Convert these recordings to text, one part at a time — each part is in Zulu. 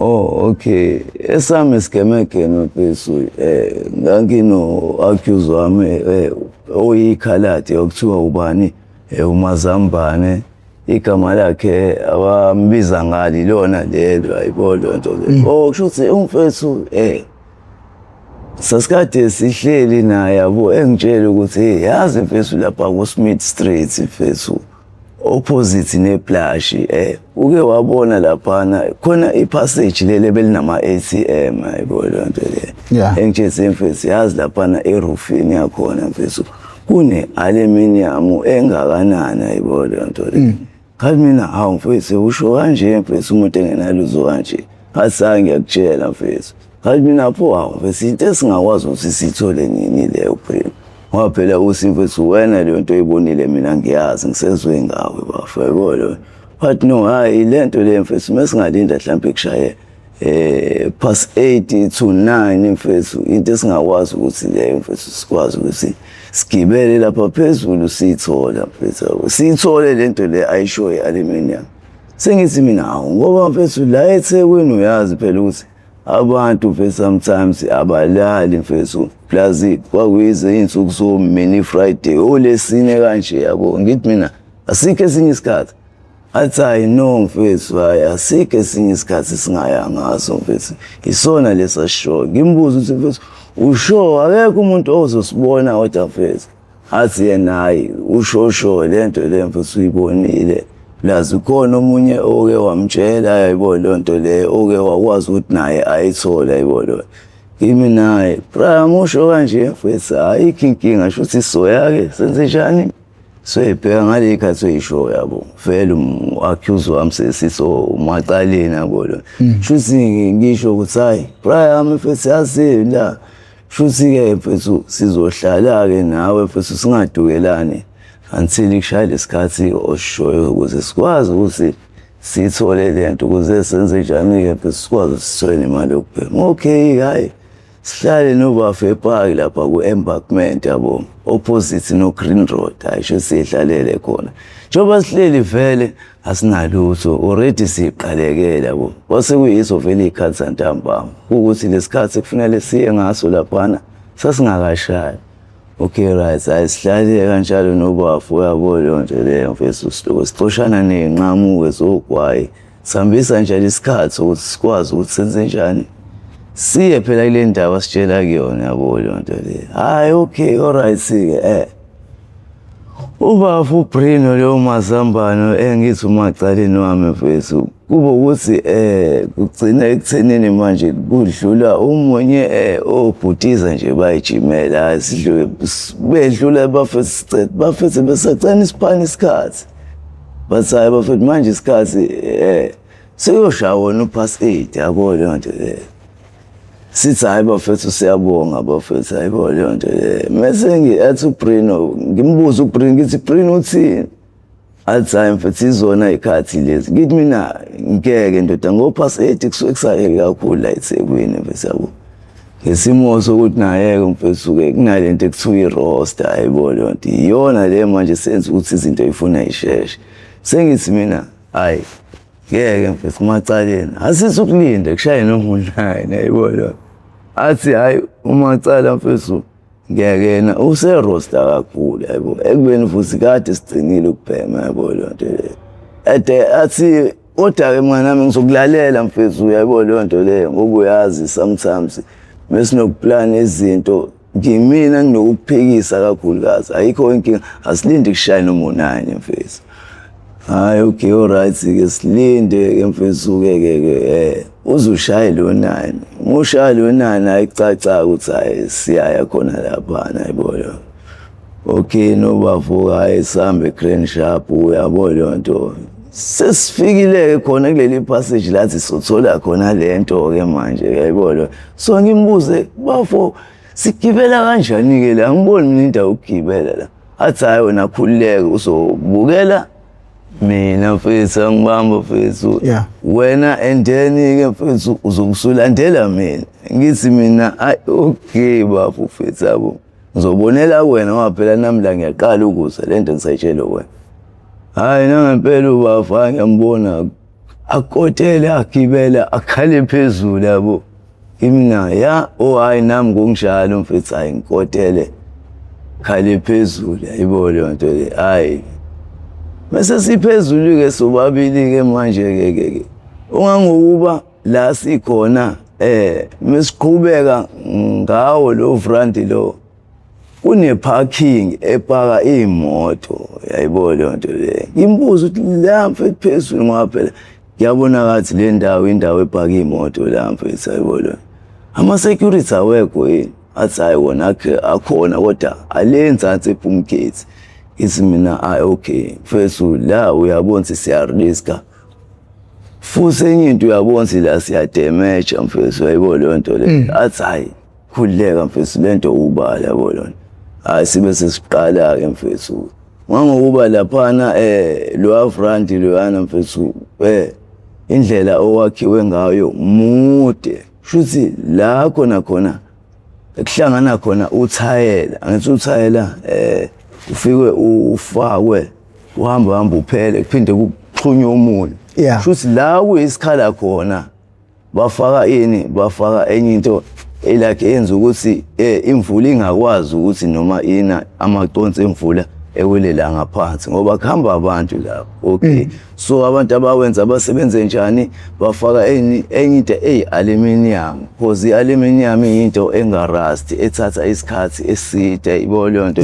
Oh, okay. Esami isigeme mfethu ngangino-accuse wami oyikhaladi okuthiwa ubani uMazambane. Igama lakhe abambiza ngalo lona lelo ayibo lonto le. Oh, kusho ukuthi umfethu sasikade sihleli naye yabo engitshela ukuthi yazi mfethu lapha ku-Smith Street mfethu opposite neplash uke wabona laphana khona ipassage lele belinama-ATM ayibo lonto le. Engitshela mfethu yazi laphana erufini yakhona mfethu kune-aluminium engakanani ayibo lonto le. Kanti mina hawu mfethu usho kanje mfethu umuntu engenalutho kanje azange ngiyakutshela mfethu. Kanti mina pho hawu mfethu into esingakwazi ukuthi siyithole nini leyo phela ngoba phela usimfethu wena leyo nto oyibonile mina ngiyazi ngisezwe ngawe bafa yabo lo. But no hayi lento le mfethu mesingalinda mhlambe kushaye past 8 to 9 mfethu into esingakwazi ukuthi leyo mfethu sikwazi ukuthi sigibele lapha phezulu siyithola mfethu siyithole lento le ayisho i-aluminium. Sengithi mina hawu ngoba mfethu la eThekwini uyazi phela ukuthi abantu mfethu sometimes abalali mfethu plus kwakuyize insuku so mini Friday olesine kanje yabo ngithi mina asikho esinye isikhathi athi hayi no mfethu hayi asikho esinye isikhathi singaya ngaso mfethu isona lesasho ngimbuza ukuthi mfethu usho akekho umuntu ozosibona kodwa mfethu athi yena hayi usho lento le mfethu uyibonile lazi khona omunye oke wamtshela ayibo lonto le oke wakwazi ukuthi naye ayithola ayibo lo kimi naye pramusho kanje mfethu ayikho inkinga shuthi soya-ke senze njani soyibheka ngale ikhathi oyisho yabo vele accuse wami sesiso umacaleni yabo lo shuthi ngisho ukuthi hayi praya mfethu yazi la shuthi-ke mfethu sizohlala-ke nawe mfethu singadukelani until kushaya lesikhathi oshoyo ukuze sikwazi ukuthi sithole lento ukuze senze njani-ke mfethu sikwazi ukuthi sithole nemali yokubhema. Okay hayi sihlale nobafa epark lapha ku-embankment yabo opposite no-Green Road hayi sho siyihlalele khona njengoba sihleli vele asinalutho already siyiqalekele yabo kwase kuyiso vele iy'khathi zantambama ukuthi lesikhathi kufanele siye ngaso laphana sasingakashayi. Okay right ayisihlale kanjalo nobafu uyabo lonto leyo mfethu sicoshana ney'nqamuke zogwayi sihambisa njalo isikhathi ukuthi sikwazi ukuthi senze njani siye phela kule ndawo asitshela kuyona yabo lonto le. Hayi okay alright-ke ubafu uBrino leyo Mazambane engithi umacaleni wami mfethu kube ukuthi kugcina ekuthenini manje kudlula umunye obhutiza nje bayijimela sidlule bedlula bafethu besacena isiphani isikhathi bathi hayi bafethu manje isikhathi seyoshaya wona past 8 yabo lonto le. Sithi hayi bafethu siyabonga bafethu hayibo lonto le. Mese ngiyathi uBrino ngimbuza uBrino ngithi Brino uthini athi hayi mfethu izona ikhathi lezi ngithi mina ngeke ndoda ngopast 8 kusuke kusayeke kakhulu la eThekwini mfethu yabo ngesimo sokuthi naye-ke mfethu-ke kunalento ekuthiwa i-roster hayibo lonto iyona le manje senza ukuthi izinto ifuna isheshe. Sengithi mina hayi ngeke mfethu umacaleni asithi ukulinda kushaye no-9 hayibo lonto athi hayi umacala mfethu ngeke yena useroster kakhulu yabo ekubeni futhi kade sigcinile ukubhema yabo lonto le. Athi kodwa-ke mnganami ngizokulalela mfethu yabo lonto leyo ngoba uyazi sometimes mesinokuplana izinto ngimina nginokuphikisa kakhulukazi ayikho inkinga asilinde kushaye no-9 mfethu. Hayi okay alright-ke silinde-ke mfethu-ke uzushaye lo-9 ngoshaya lo-9 ayicaca ukuthi hayi siyaya khona laphana yabo lo. Okay nobavuka hayi sihambe Grand Shop uyabo lonto sesifikile-ke khona kuleli passage lathi sothola khona lento-ke manje yabo lo. So ngimbuze bafo sigibela kanjani-ke la ngiboni mina indawo ukugibela la athi hayi wena khululeke uzobukela mina mfethu angibamba mfethu wena and then-ke mfethu uzokusulandela mina ngithi mina hayi okay bafo mfethu yabo ngizobonela wena ngoba phela nami la ngiyaqala ukuza lento ngisayitshela wena. Hayi nangempela ubafa ngiyambona akotele agibela akhale phezulu yabo imina ya hayi nami ngokunjalo mfethu hayi ngikotele khale phezulu yayibona leyo nto le hayi mase siphezulu ke sobabili ke manje ke ungangokuba la sikhona mesiqhubeka ngawo lo front lo kune parking epaka imoto yayibona leyo nto le ngimbuza ukuthi la mfethu phezulu ngoba phela ngiyabona ngathi le ndawo indawo epaka imoto la mfethu yayibona ama security awekho yini athi hayi wona akhona kodwa alenzansi ephumkhethi ithi mina okay mfethu la uyabona siya riska futhi enye into uyabona la siya damage mfethu yayibona leyo nto le athi hayi khuleka mfethu lento ubala yabona hayi sibe sesiqala ke mfethu ngangokuba laphana lo front loyana mfethu indlela owakhiwe ngayo mude shuthi la khona ekuhlangana khona uthayela angithi uthayela ufike ufakwe uhamba uphele kuphinde kuxhunywe umunye shuthi la kuyisikhala khona bafaka enye into elakhe yenza ukuthi imvula ingakwazi ukuthi noma ina amaconsi emvula ewelela ngaphansi ngoba kuhamba abantu lapho okay so abantu abawenza basebenze njani bafaka enye into aluminium because ialuminium into engarust ethatha isikhathi eside ibona leyo nto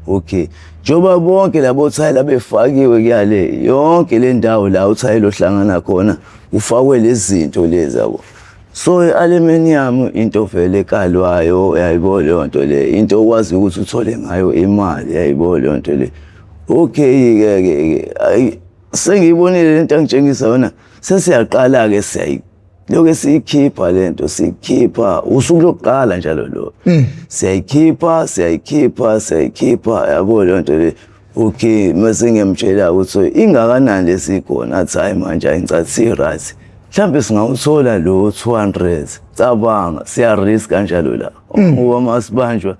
okay njoba bonke labo thayela befakiwe kuyale yonke le ndawo la uthayela ohlangana khona ufakwe lezi zinto lezi yabo so ialuminium into vele kalwayo yayibona leyo nto le into okwazi ukuthi uthole ngayo imali yayibona leyo nto le okay ke sengiyibonile lento angitshengisa yona sesiyaqala ke lokho siyikhipha lento siyikhipha usuku lokuqala njalo lo siyayikhipha yabona leyo nto le okay mase ngiyamtshela ukuthi ingakanani lesikhona athi hayi manje ayincathi right mhlambe singawuthola lo 200 cabanga siya risk kanjalo la ngoba masibanjwa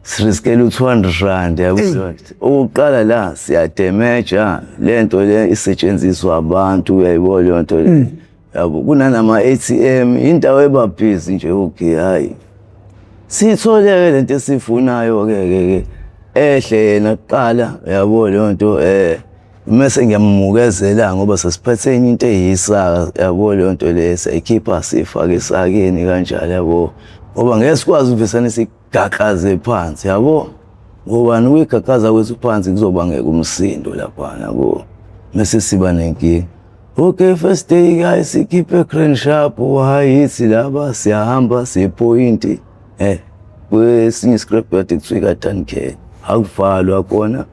siriskela u200 rand yabona oqala la siya damage lento le isetshenziswa abantu uyayibona lento le yabo kunanama ATM indawo ebabhizi nje okay hayi sitholeke lento esifunayo ke ehle yena kuqala yabona lento mase ngiyamukezela ngoba sasiphethe into eyisaka yabo leyo nto le sayikhipha sifake esakeni kanjalo yabo ngoba ngeke sikwazi uvesane sigagaze phansi yabo ngoba ukugagaza kwethu phansi kuzobangeka umsindo lapha yabo mase siba nenkinga okay first day guys sikhiphe crane sharp hayithi laba siyahamba sipoint kwesinye scrap yathi kuthiwa ka10k akuvalwa kona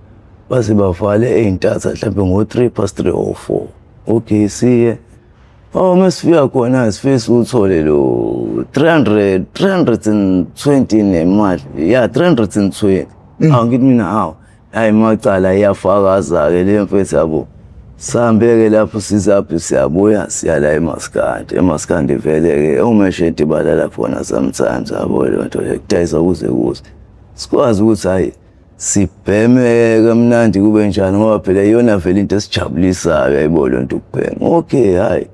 base bavale eintatha mhlambe ngo3:03 or 4 okay siye masifika khona sifisa uthole lo 320 nemali 320 ngithi mina hayi macala iyafakaza ke le mfethu yabo sambeke lapho sizaphi siyabuya siyala eMaskandi vele ke umeshedi balala khona sometimes yabo le nto ekudayisa kuze sikwazi ukuthi hayi sibheme kamnandi kube njani ngoba phela iyona vele into esijabulisayo yayibona lento ukubhema okay hayi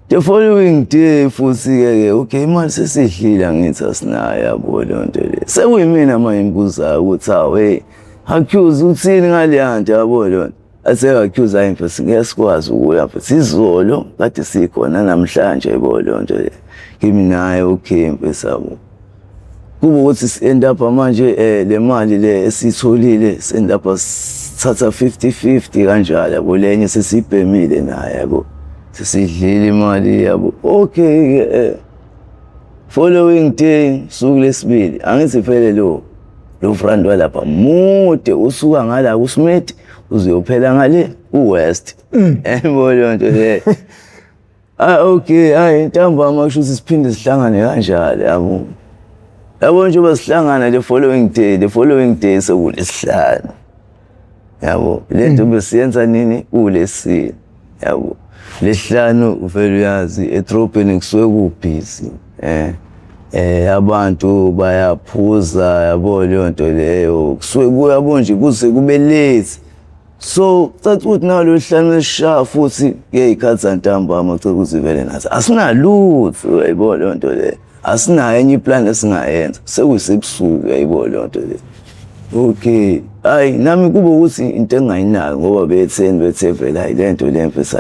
the following day futhi ke okay imali sesidlila ngithi asinayo yabo lento le sekuyimina manje ngibuza ukuthi hey accuse uthini ngaliyanto yabo lento ase accuse hayi mfethu ngesikwazi ukuya mfethu izolo kade sikhona namhlanje yabo lento le kimi naye okay mfethu yabo kuba ukuthi si-end up manje le mali le esitholile si-end up sithatha 50-50 kanjalo yabo lenye sesibhemile naye yabo sesidlile imali yabo okay following day suku lesibili angithi phele lo friend walapha mude usuka ngala kuSmith uzophela ngale uWest yabona nto le okay hayi ntambama kusho ukuthi siphinde sihlangane kanjalo yabo yabo nje basihlangana the following day sekulesihlanu yabo lento besiyenza nini kulesini yabo lesihlanu uvela uyazi edrobheni kusuke kubhizi abantu bayaphuza yabo leyo nto leyo kusuke kuyabo nje kuze kube late So cathi ukuthi nalo hlanu lesisha futhi ngeyikhathi zantambama cathi ukuthi vele nathi asinalutho uyayibona leyo nto le asinayo enye iplan esingayenza sekuyisebusuku uyayibona leyo nto le. Okay hayi nami kube ukuthi into engayinaki ngoba bethe vele hayi lento le mfethu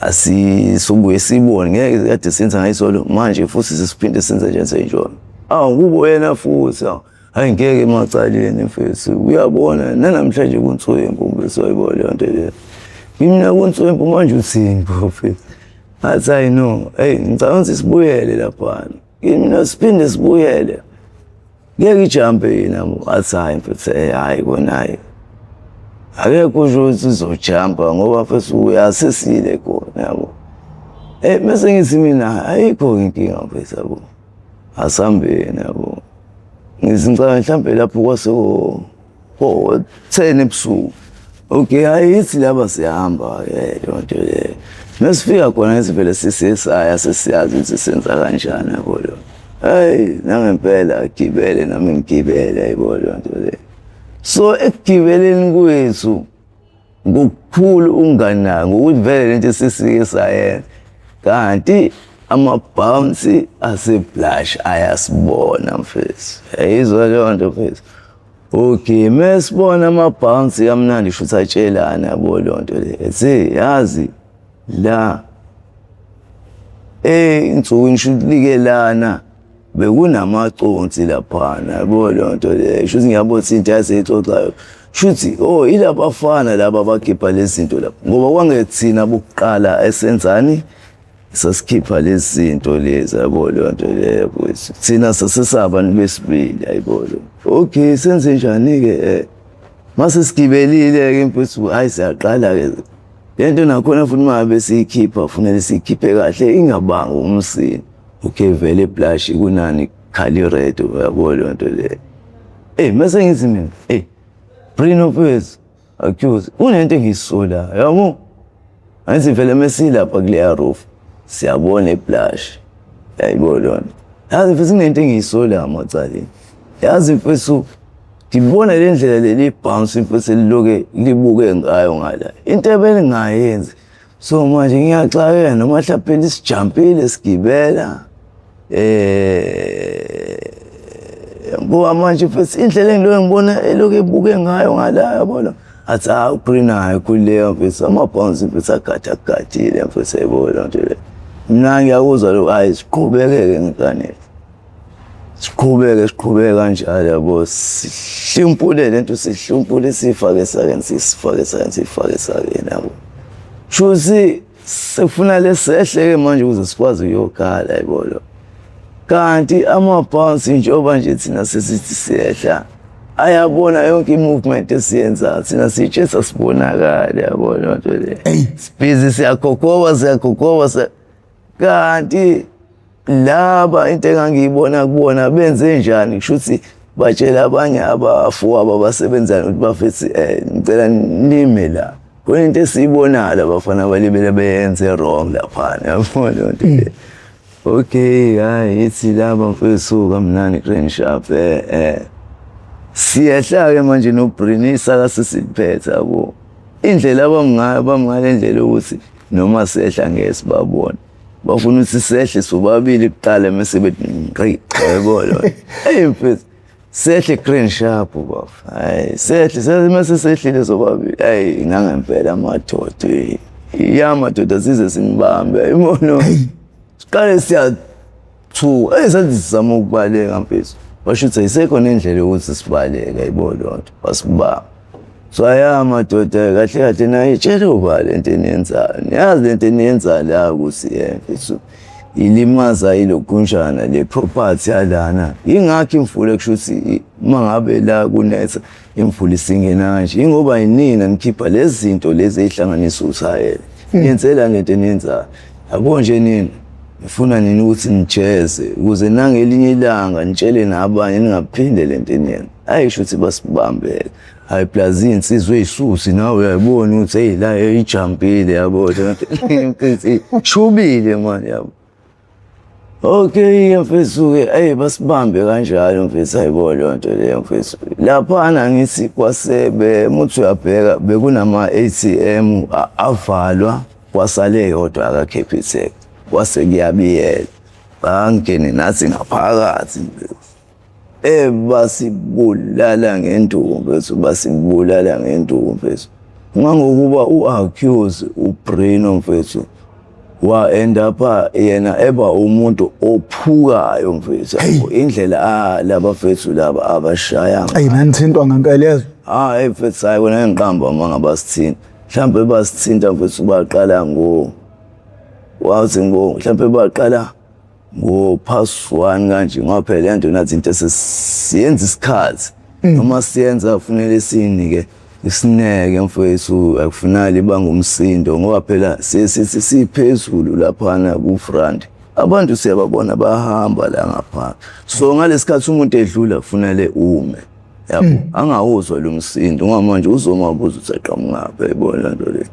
asisubuye sibone ngeke kade senza ngayisolo manje futhi sisiphinde senze nje senjalo. Kubo yena futhi hayi ngeke emacaleni mfethu uyabona nanamhlanje kuntswempu mfethu uyayibona leyo nto le. Mina kuntswempu manje uthini mfethu? Athi hayi no ngicabanga ukuthi sibuyele lapha. Mina siphinde sibuyele. Ngeke ijampe yena athi hayi mfethu hayi kona hayi. Akekho kusho ukuthi uzojampa ngoba mfethu uyasesile khona yabo. Mase ngithi mina ayikho inkinga mfethu yabo. Asambeni yabo. Ngizicabanga mhlambe lapho kwaseko 10 ebusuku. Okay hayi ithi laba siyahamba leyo nto le. Mesifika khona ngesivele sisesaya sesiyazi ukuthi senza kanjani yabo lo. Hayi nangempela gibele nami ngigibele yabo leyo nto le. So ekugibeleni kwethu ngokukhulu unganaki ngokuthi vele lento esisike sayenza kanti ama-bounce ase-blush ayasibona mfethu. Yayizwa leyo nto mfethu. Okay mesibona ama-bounce kamnandi shuthi atshelana yabo leyo nto le ethi yazi la insukwini shuthi likelana bekunamaconsi laphana yabo leyo nto le shuthi ngiyabona ukuthi into yaseyixoxayo shuthi ilaba bafana laba abakhipha lezi zinto lapha ngoba kwangethina bokuqala esenzani sasikhipha lezi zinto lezi yabo leyo nto leyo kwethu thina sasesabantu besibili ayibona. Okay senze njani-ke mase sigibelile-ke mfethu hayi siyaqala-ke lento nakhona futhi mangabe siyikhipha kufanele siyikhiphe kahle ingabanga umsini. Okay vele blush kunani khali red uyabo leyo nto le. Mase ngithi mina Brino mfethu accuse kunento engiyisola yabo. Angithi vele mesilapha kuleya roof siyabona iblush yayibona lona. Yazi mfethu kunento engiyisola amacaleni. Yazi mfethu ngibona le ndlela leli bounce mfethu liloke libuke ngayo ngala into ebelingayenzi. So manje ngiyaxakeka noma mhlawumbe sijampile sigibela ngoba manje mfethu indlela engiloke ngibona eloke ebuke ngayo ngala yabona athi uBrina hayi kuleyo mfethu ama-bounce mfethu agathile mfethu ayibona nje le. Mina ngiyakuzwa lo hayi siqhubeke-ke ngifanele siqhubeke kanjalo yabo sihlumpule lento sihlumpule sifake sakeni yabo. Shuthi sefuna lesehle-ke manje ukuze sikwazi ukuyokhala yibona. Kanti ama-bounce njengoba nje thina sesithi siyehla ayabona yonke i-movement esiyenza thina sitshe sasibonakala yabona nto le. Sibhizi siyagogoba kanti laba into engangiyibona kubona benze njani kushuthi batshela abanye abafowabo abasebenzayo ukuthi bafethi ngicela nime la khona into esiyibonala abafana balibele beyenze wrong laphana yabona nto le. Okay hayi ithi laba mfethu kamnani Grand Sharp siyehla-ke manje noBrinisa kasisiphethe yabo. Indlela abamngale ndlela ukuthi noma sehla ngeke sibabone bafuna ukuthi sehle sobabili kuqala mase bethi yabona. Mfethu sehle Grand Sharp bafa hayi sehle mase sehlile sobabili hayi nangempela amadoda yamadoda size simbambe yabona. Siqale siyathuka sathi sizama ukubaleka mfethu bashuthi ayisekho nendlela yokuthi sibaleke ayibona lonto basibamba. So amadoda kahle naye tshela ubale lento eniyenzayo niyazi lento eniyenzayo la ukuthi mfethu ilimaza ilokunjana le property yalana ingakho imvula kushuthi mangabe la kunetha imvula isingena kanje ingoba yinina nikhipha lezi zinto lezi ezihlanganisa uthayela niyenzela lento eniyenzayo yabo nje nini ngifuna nini ukuthi nijeze ukuze nangelinye ilanga nitshele nabanye ningaphinde lento eniyenza hayi kushuthi basibambele hayi plus insizwe eyisusi nawe uyayibona ukuthi hey la ijumpile yabo shubile manje yabo. Okay mfethu-ke basibambe kanjalo mfethu, ayibona leyo nto leyo mfethu. Laphana ngithi kwasebe muthi uyabheka bekunama-ATM avalwa kwasale yodwa aka-Capitec. Kwase kuyabiyela bangene nathi ngaphakathi basibulala ngenduku mfethu, basibulala ngenduku mfethu. Ngangokuba u-accuse uBrino mfethu wa-end up yena eba umuntu ophukayo mfethu. Indlela laba fethu laba abashaya nanithintwa ngempela mfethu, hayi kona ngiqamba uma ngabasithinta. Mhlawumbe basithinta mfethu baqala mhlawumbe baqala ngo-1:30 kanje, ngoba phela le nto nathi into sesiyenza isikhathi. Noma siyenza kufanele sinike isineke mfethu, akufunali bangumsindo ngoba phela sithi siphezulu laphana ku-front. Abantu siyababona bahamba la ngapha. So ngalesikhathi umuntu edlula kufanele ume. Yabo, angawuzwa lo msindo ngoba manje uzomabuza ukuthi aqhamungaphi, ayibona nto le.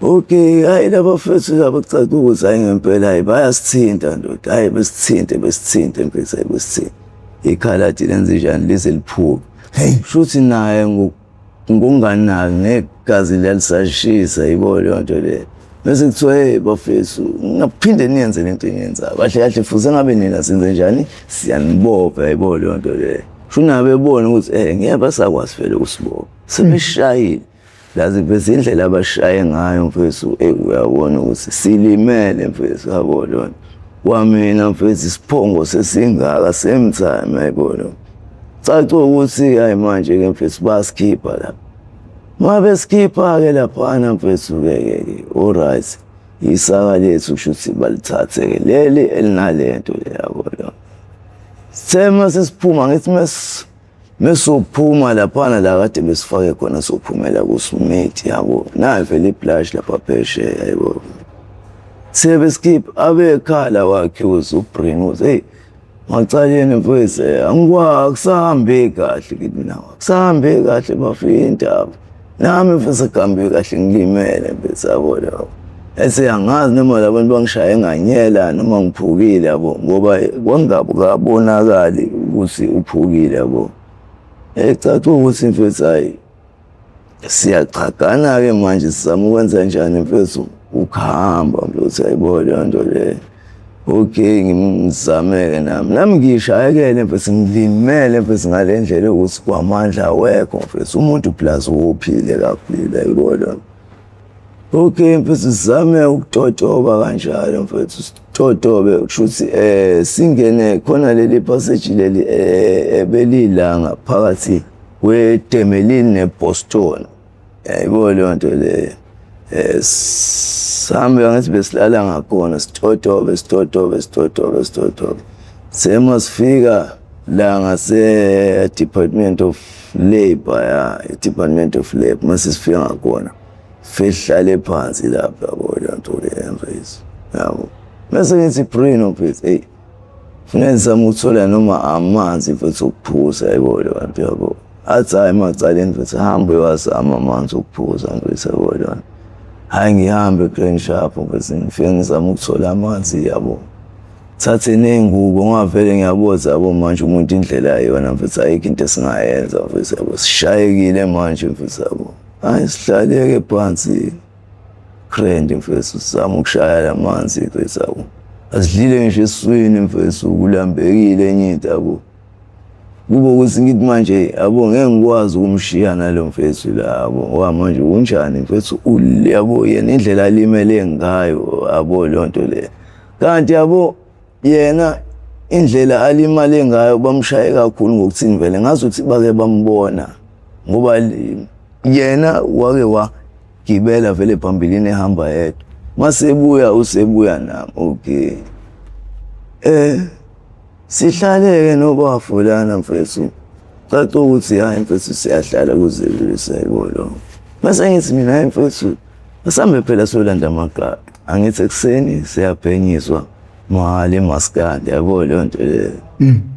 Okay, hayi laba fethu laba kucaca ukuthi hayi ngempela hayi bayasithinta ndoda. Hayi besithinte mfethu, hayi besithinte. Ikhaladi lenze njani lize liphuke. Shuthi naye ngokunganaki negazi liyalisashisa, yibona leyo nto le. Bese kuthiwa bafethu ngaphinde niyenze lento enyenzayo. Kahle kahle futhi ngabe nina senze njani siyanibopha, yibona leyo nto le. Shuna bebona ukuthi ngeke basakwazi vele ukusibopha. Sebeshayile. Lazi bese indlela abashaye ngayo mfethu, uyabona ukuthi silimele mfethu, yabona lona. Kwamina mfethu isiphongo sesingaka same time, ayibona. Caca ukuthi hayi manje ke mfethu baskipha lapha. Mabe skipha ke laphana mfethu ke alright. Isaka lethu kushuthi balithathe ke leli elinalento le, yabona. Sema sesiphuma ngithi mesophuma laphana la kade besifake khona sophumela kuSmith, yabo. Nayi vele iplash lapha phesheya, yabo. Sebeskip abekhala wakhe uBrino uthi macaleni mfethu angikusahambe kahle kimi nawe. Kusahambe kahle bafika indaba. Nami mfethu akuhambe kahle ngilimele mfethu, yabona. Angazi noma labantu bangishaye nganyela noma ngiphukile, yabo, ngoba kwangabonakali ukuthi uphukile, yabo. Caca ukuthi mfethu hayi siyachagana ke manje sizama ukwenza njani mfethu ukuhamba mfethu, ayibona leyo nto le. Okay, ngimzameke nami ngishayekele mfethu, ngilimele mfethu ngale ndlela ukuthi kwamandla awekho mfethu, umuntu plus uphile kakhulu, ayibona. Okay mfethu sizame ukutotoba kanjalo mfethu, sitotobe kushuthi singene khona leli passage leli belilanga phakathi kweDemelin neBoston, yayibona leyo nto le. Sahambe ngathi besilala ngakhona, sitotobe. Sema sifika la ngase Department of Labor, Department of Labor, mase sifika ngakhona fehlale phansi lapha, yabona nto le mfethu, yabo. Mase ngithi Brino mfethu, funeka ngizame ukuthola noma amanzi mfethu okuphuza, yabona nto, yabo. Athi hayi macaleni mfethu, hambe wazama amanzi okuphuza mfethu, yabona. Hayi ngihambe Grand Sharp mfethu, ngifike ngizama ukuthola amanzi, yabo. Thathe nengubo ngavele ngiyaboza, yabo, manje umuntu indlela yona mfethu ayikho into esingayenza mfethu, yabo. Sishayekile manje mfethu, yabo. Hayi sihlaleke phansi Grand mfethu, sizama ukushaya lamanzi mfethu, yabo. Asidlile nje esiswini mfethu, kulambekile enye into, yabo. Kube ukuthi ngithi manje, yabo, ngeke ngikwazi ukumshiya nalo mfethu la, yabo, ngoba manje unjani mfethu, yabo, yena indlela alimele ngayo, yabo, leyo nto le. Kanti yabo yena indlela alimale ngayo bamshaye kakhulu ngokuthini vele ngazuthi bake bambona, ngoba yena wake wagibela vele phambilini ehamba yedwa. Masebuya usebuya nami. Okay, sihlaleke nobafulana mfethu, caca ukuthi hayi mfethu siyahlala kuze sayibona. Mase ngithi mina hayi mfethu asambe phela solanda amaqaqa, angithi ekseni siyaphenyiswa mahali eMaskandi, yabo leyo nto le.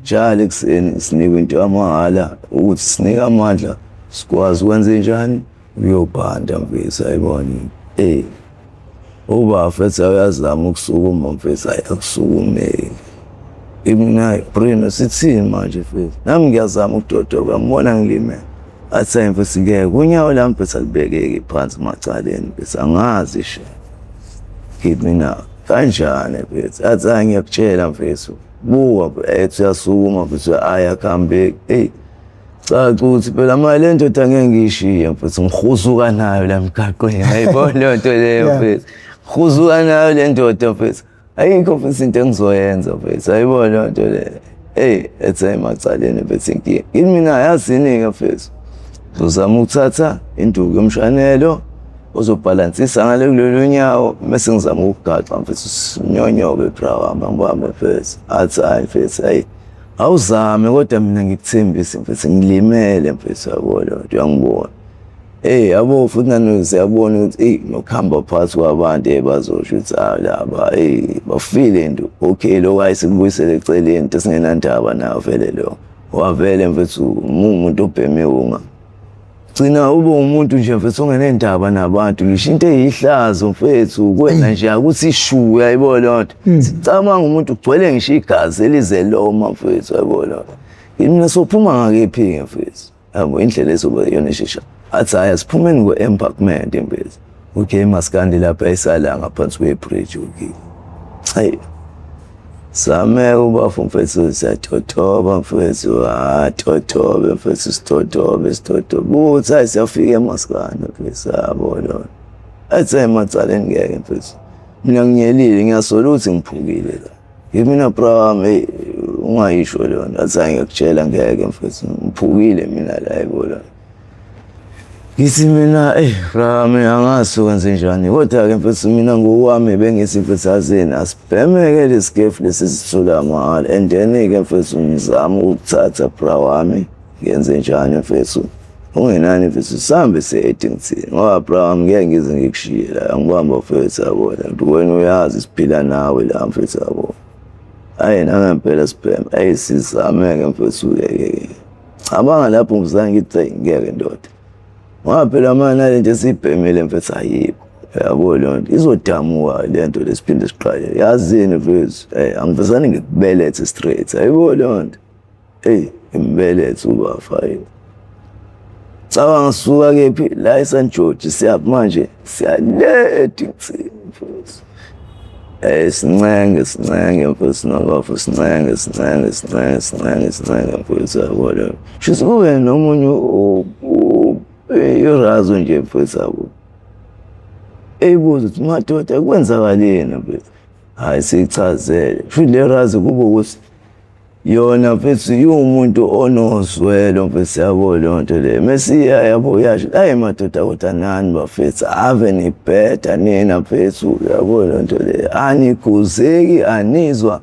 Njalo ekseni sinikwe into yamahala ukuthi sinike amandla sikwazi ukwenza njani uyobhanda mfethu, ayibona. uba mfethu uyazama ukusukuma mfethu akusukumeki. Mina Bruno sithini manje mfethu, nami ngiyazama ukudodoba ngibona ngilime athi mfethu ngeke unyawo lami mfethu alibekeki phansi macaleni mfethu angazi she mina kanjani mfethu athi ngiyakutshela mfethu buka ethi uyasukuma mfethu come back cha ukuthi phela manje le ndoda angeke ngiyishiye mfethu ngihuzuka nayo la mgaqweni ayibona le nto leyo mfethu ngihuzuka nayo le ndoda mfethu ayikho mfethu into engizoyenza mfethu ayibona le nto leyo ethi macaleni mfethu inkinga yini mina yazini-ke mfethu uzama ukuthatha induku yomshanelo uzobhalansisa ngale kulolu nyawo bese ngizama ukugaxa mfethu nyonyobe bra wami ngibambe mfethu athi mfethu awuzame kodwa mina ngikuthembisa mfethu ngilimele mfethu yabona uyangibona yabo futhi nanokuthi siyabona ukuthi nokuhamba phakathi kwabantu bazosho ukuthi laba bafile into okay lo ayisikubuyisele eceleni into singenandaba nayo vele lo wavele mfethu umuntu obheme unga gcina ube umuntu nje mfethu ongenendaba nabantu ngisho into eyihlazo mfethu kwena nje ukuthi ishu uyayibona lonto sicabanga umuntu ugcwele ngisho igazi elize loma mfethu uyayibona mina sophuma ngakephi mfethu yabo indlela ezoba yona eshesha athi siphumeni kwe-embankment mfethu okay maskandi lapha esala ngaphansi kwebridge okay same ubafu mfethu siyatotoba mfethu totobe mfethu sitotobe buthi siyafika emaskandi mfethu yabona athi emacaleni ngeke mfethu mina ngiyelile ngiyasola ukuthi ngiphukile la mina bra wami ungayisho lona athi ngiyakutshela ngeke mfethu ngiphukile mina la yibona ngithi mina rami angazi ukwenze njani kodwa-ke mfethu mina ngokwami bengisi mfethu azini asibhemeke lesikefu lesi sithola mahhala and then-ke mfethu ngizama ukuthatha bra wami ngenze njani mfethu ungenani mfethu sihambe se-Eddington ngoba bra wami ngeke ngize ngikushiye la ngibamba mfethu yabona wena uyazi siphila nawe la mfethu yabona nangempela sibheme sizame-ke mfethu-ke cabanga lapho ngizange ngithi ngeke ndoda ngoba phela manje nale nto esiyibhemile mfethu ayikho yabo le nto izodamuka le nto lesiphinde siqale yazini mfethu angifisani ngikubelethe straight ayibo le nto imbelethe ubafayini cabanga sisuka kephi la eSt George siyaphi manje siyale Eddington mfethu sincenge mfethu nobafu sincenge mfethu yabo le nto shuthi kube nomunye irazo nje mfethu yabo eyibuza ukuthi madoda kwenzakaleni mfethu siyichazele futhi le razo kube ukuthi yona mfethu iwumuntu onozwelo mfethu yabo le nto le mesiya yabo yasho madoda kodwa nani bafethu ave nibheda nina mfethu yabo le nto le anikhuzeki anizwa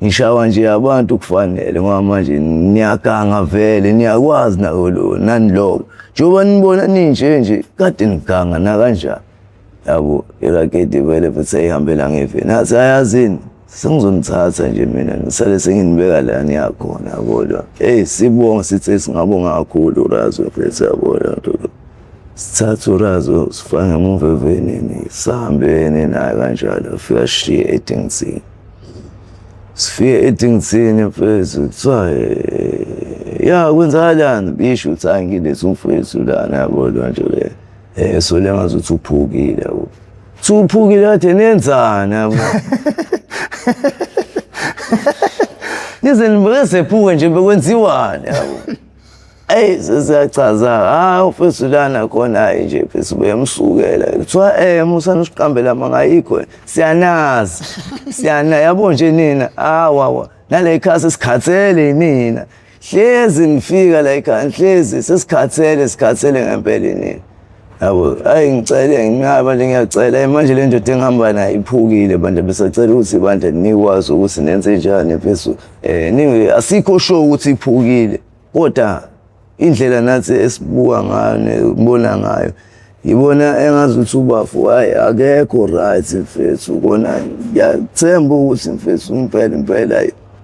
ngishawa nje abantu kufanele ngoba manje niyaganga vele niyakwazi nani lokho njengoba nibona ninje kade niganga na kanjani yabo iraketi vele futhi ayihambela ngeveni athi ayazini sengizonithatha nje mina ngisale senginibeka la niyakhona yabo lo sibonga sithi singabonga kakhulu urazo mfethu yabo lo sithatha urazo sifake emuva evenini sihambeni naye kanjalo fika shiye Eddington sifike Eddington mfethu kuthiwa kwenzakalani bisho ukuthi angilethe umfethu lana yabo lonto le so lengazuthi uphukile yabo uphukile kade nenzani yabo nize nibesephuke nje bekwenziwani yabo sesiyachaza umfethu lana khona nje mfethu beyamsukela kuthiwa musana usiqambela mangayikho siyanazi yabo nje nina wawa nale ikhasi sikhathele nina hlezi nifika la ekhaya hlezi sikhathele ngempela nina yabo ngicele ngingaba nje ngiyacela manje le nto engihamba nayo iphukile bandla besacela ukuthi bandla nikwazi ukuthi nenze njani mfethu asikho sure ukuthi iphukile kodwa indlela nathi esibuka ngayo nebona ngayo yibona engazuthi ubafu akekho right mfethu ubona ngiyathemba ukuthi mfethu impela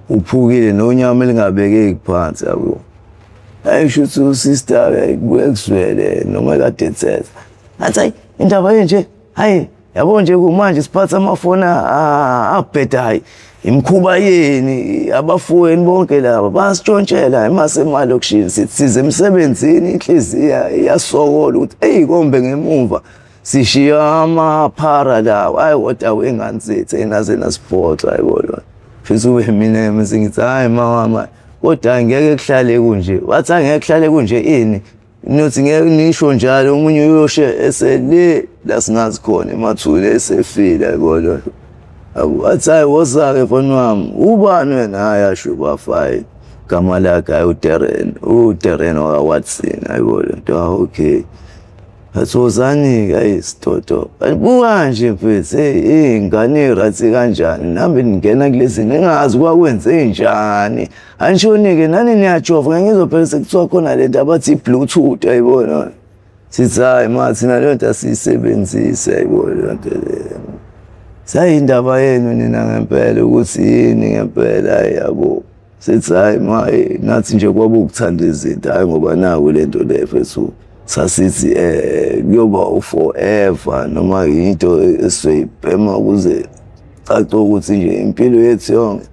uphukile nonyama elingabekeki phansi yabo ayishuthi usister kuyekuzwele noma kade ethetha athi indaba enje yabo nje manje siphatha amafoni abhedayo imkhuba yeni abafowenu bonke laba basitshontshela emasemalokishini size emsebenzini inhliziyo iyasokola ukuthi hey kombe ngemuva sishiya amaphara lawo hayi kodwa wengane zethu enaze nasport ayibona futhi ube mina mesingithi hayi mama kodwa ngeke kuhlale kunje wathi angeke kuhlale kunje ini nothi ngeke nisho njalo umunye uyoshe esele la singazi khona emathule esefile ayibona wathi hayi wozake mfana wami ubani wena hayi asho bafai gama lakhe hayi uDerren waWatson ayibona okay Athozani guys toto buka nje mfethu ingane irathi kanjani nami ngingena kulezi ngingazi kwakwenze njani anshonike nani niyajova ngizophela sekuthiwa khona lento abathi bluetooth ayibona sithi hayi mathi nalento asisebenzise ayibona lento sayindaba yenu nina ngempela ukuthi yini ngempela yabo sithi hayi maye nathi nje kwaba ukuthanda izinto hayi ngoba naku lento le mfethu sasithi kuyoba forever noma into esiyibhema ukuze cace ukuthi nje impilo yethu yonke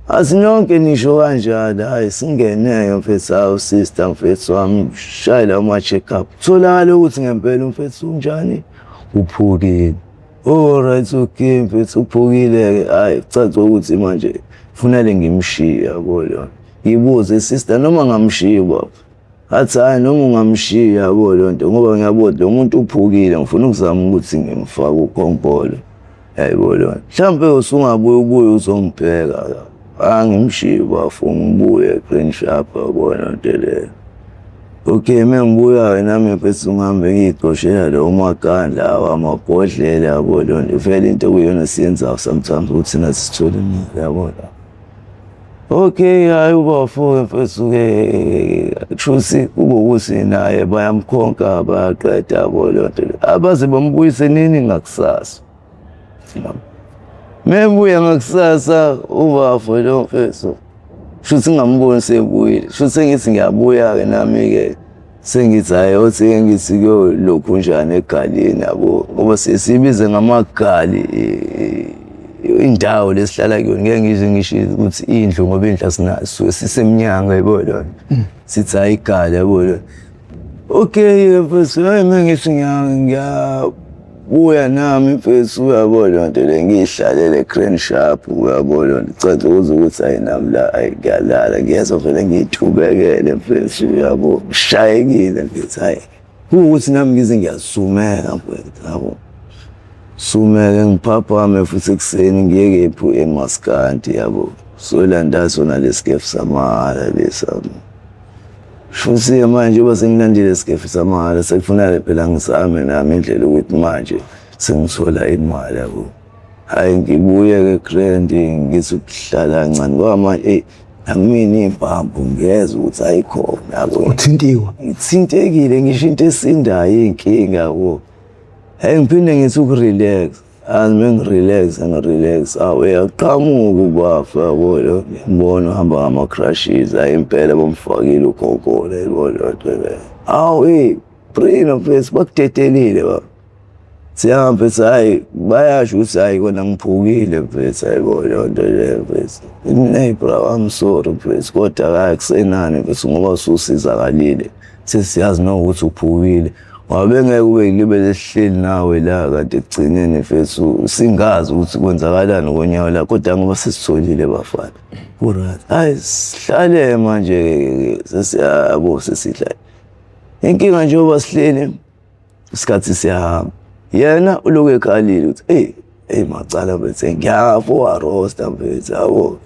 asinonke nisho kanjalo hayi singeneyo mfethu awu sister mfethu wami shayela ama check up tholakala ukuthi ngempela mfethu unjani uphukile alright okay mfethu uphukile hayi cace ukuthi manje kufanele ngimshiye yabo lo ngibuze sister noma ngamshiya baba athi hayi noma ungamshiya yabo lonto ngoba ngiyabona lo muntu uphukile ngifuna ukuzama ukuthi ngimfake ukhompolo yabo lonto mhlambe usungabuye ubuye uzombheka angimshiya bafuna ngibuye Green Sharp yabo lonto le okay mengibuya nami mfethu ngihambe ngiyiqoshela lo magandla amabhodlela yabo lonto vele into kuyona siyenza sometimes ukuthi nathi sithole imali yabo okay hayi ubafo mfethu ke trusi ubukuthi naye bayamkhonka bayaqeda yabo lonto abaze bambuyise nini ngakusasa mebuya ngakusasa ubafo lo mfethu shuthi ngamboni sebuyile shuthi ngithi ngiyabuya ke nami ke sengithi hayi othi ngithi kuyo lokhu njani egalini yabo ngoba sesibize ngamagali indawo lesihlala kuyona ngeke ngize ngisho ukuthi indlu ngoba indlu asinaso sisemnyango yabona sithi hayi igali yabona okay mfethu hayi mengithi ngiyabuya nami mfethu uyabona nto le ngihlalele Green Sharp uyabona ngicela ukuthi ayinami la ayigala ngiyeza vele ngithubekele mfethu yabo shayekile ngithi hayi ukuthi nami ngize ngiyasumeka mfethu yabo sumeke ngiphapha futhi ekseni ngiyeke ephu eMaskanti yabo solanda sona lesikefu samahala lesami futhi manje base ngilandile lesikefu samahala sekufuna phela ngisame nami indlela ukuthi manje sengithola imali yabo hayi ngibuye ke Grand ngisukuhlala kancane ngoba manje angimini impambo ngiyeza ukuthi ayikhona yabo uthintiwa ngithintekile ngisho into esindayo inkinga yabo hey ngiphinde ngithi ukurelax ngirelax uyaqhamuka ubafa yabo ngibona uhamba ngama crashes impela bomfakile ukhonkolo yabo awu prino face bakudedelile baba siyahamba hayi bayasho ukuthi hayi kona ngiphukile mfethu yabo lonto le mfethu hey bro I'm sorry mfethu kodwa akusenani mfethu ngoba ususizakalile sesiyazi nokuthi uphukile wabe ngeke ube libe lesihleli nawe la kade egcineni mfethu singazi ukuthi kwenzakalani konyawo la kodwa ngoba sesitholile bafana alright hayi sihlale manje sesiyabo sesihlale inkinga nje oba sihleli isikhathi siyahamba yena uloku ekhalile ukuthi macala bese ngiyafo roaster mfethu yabo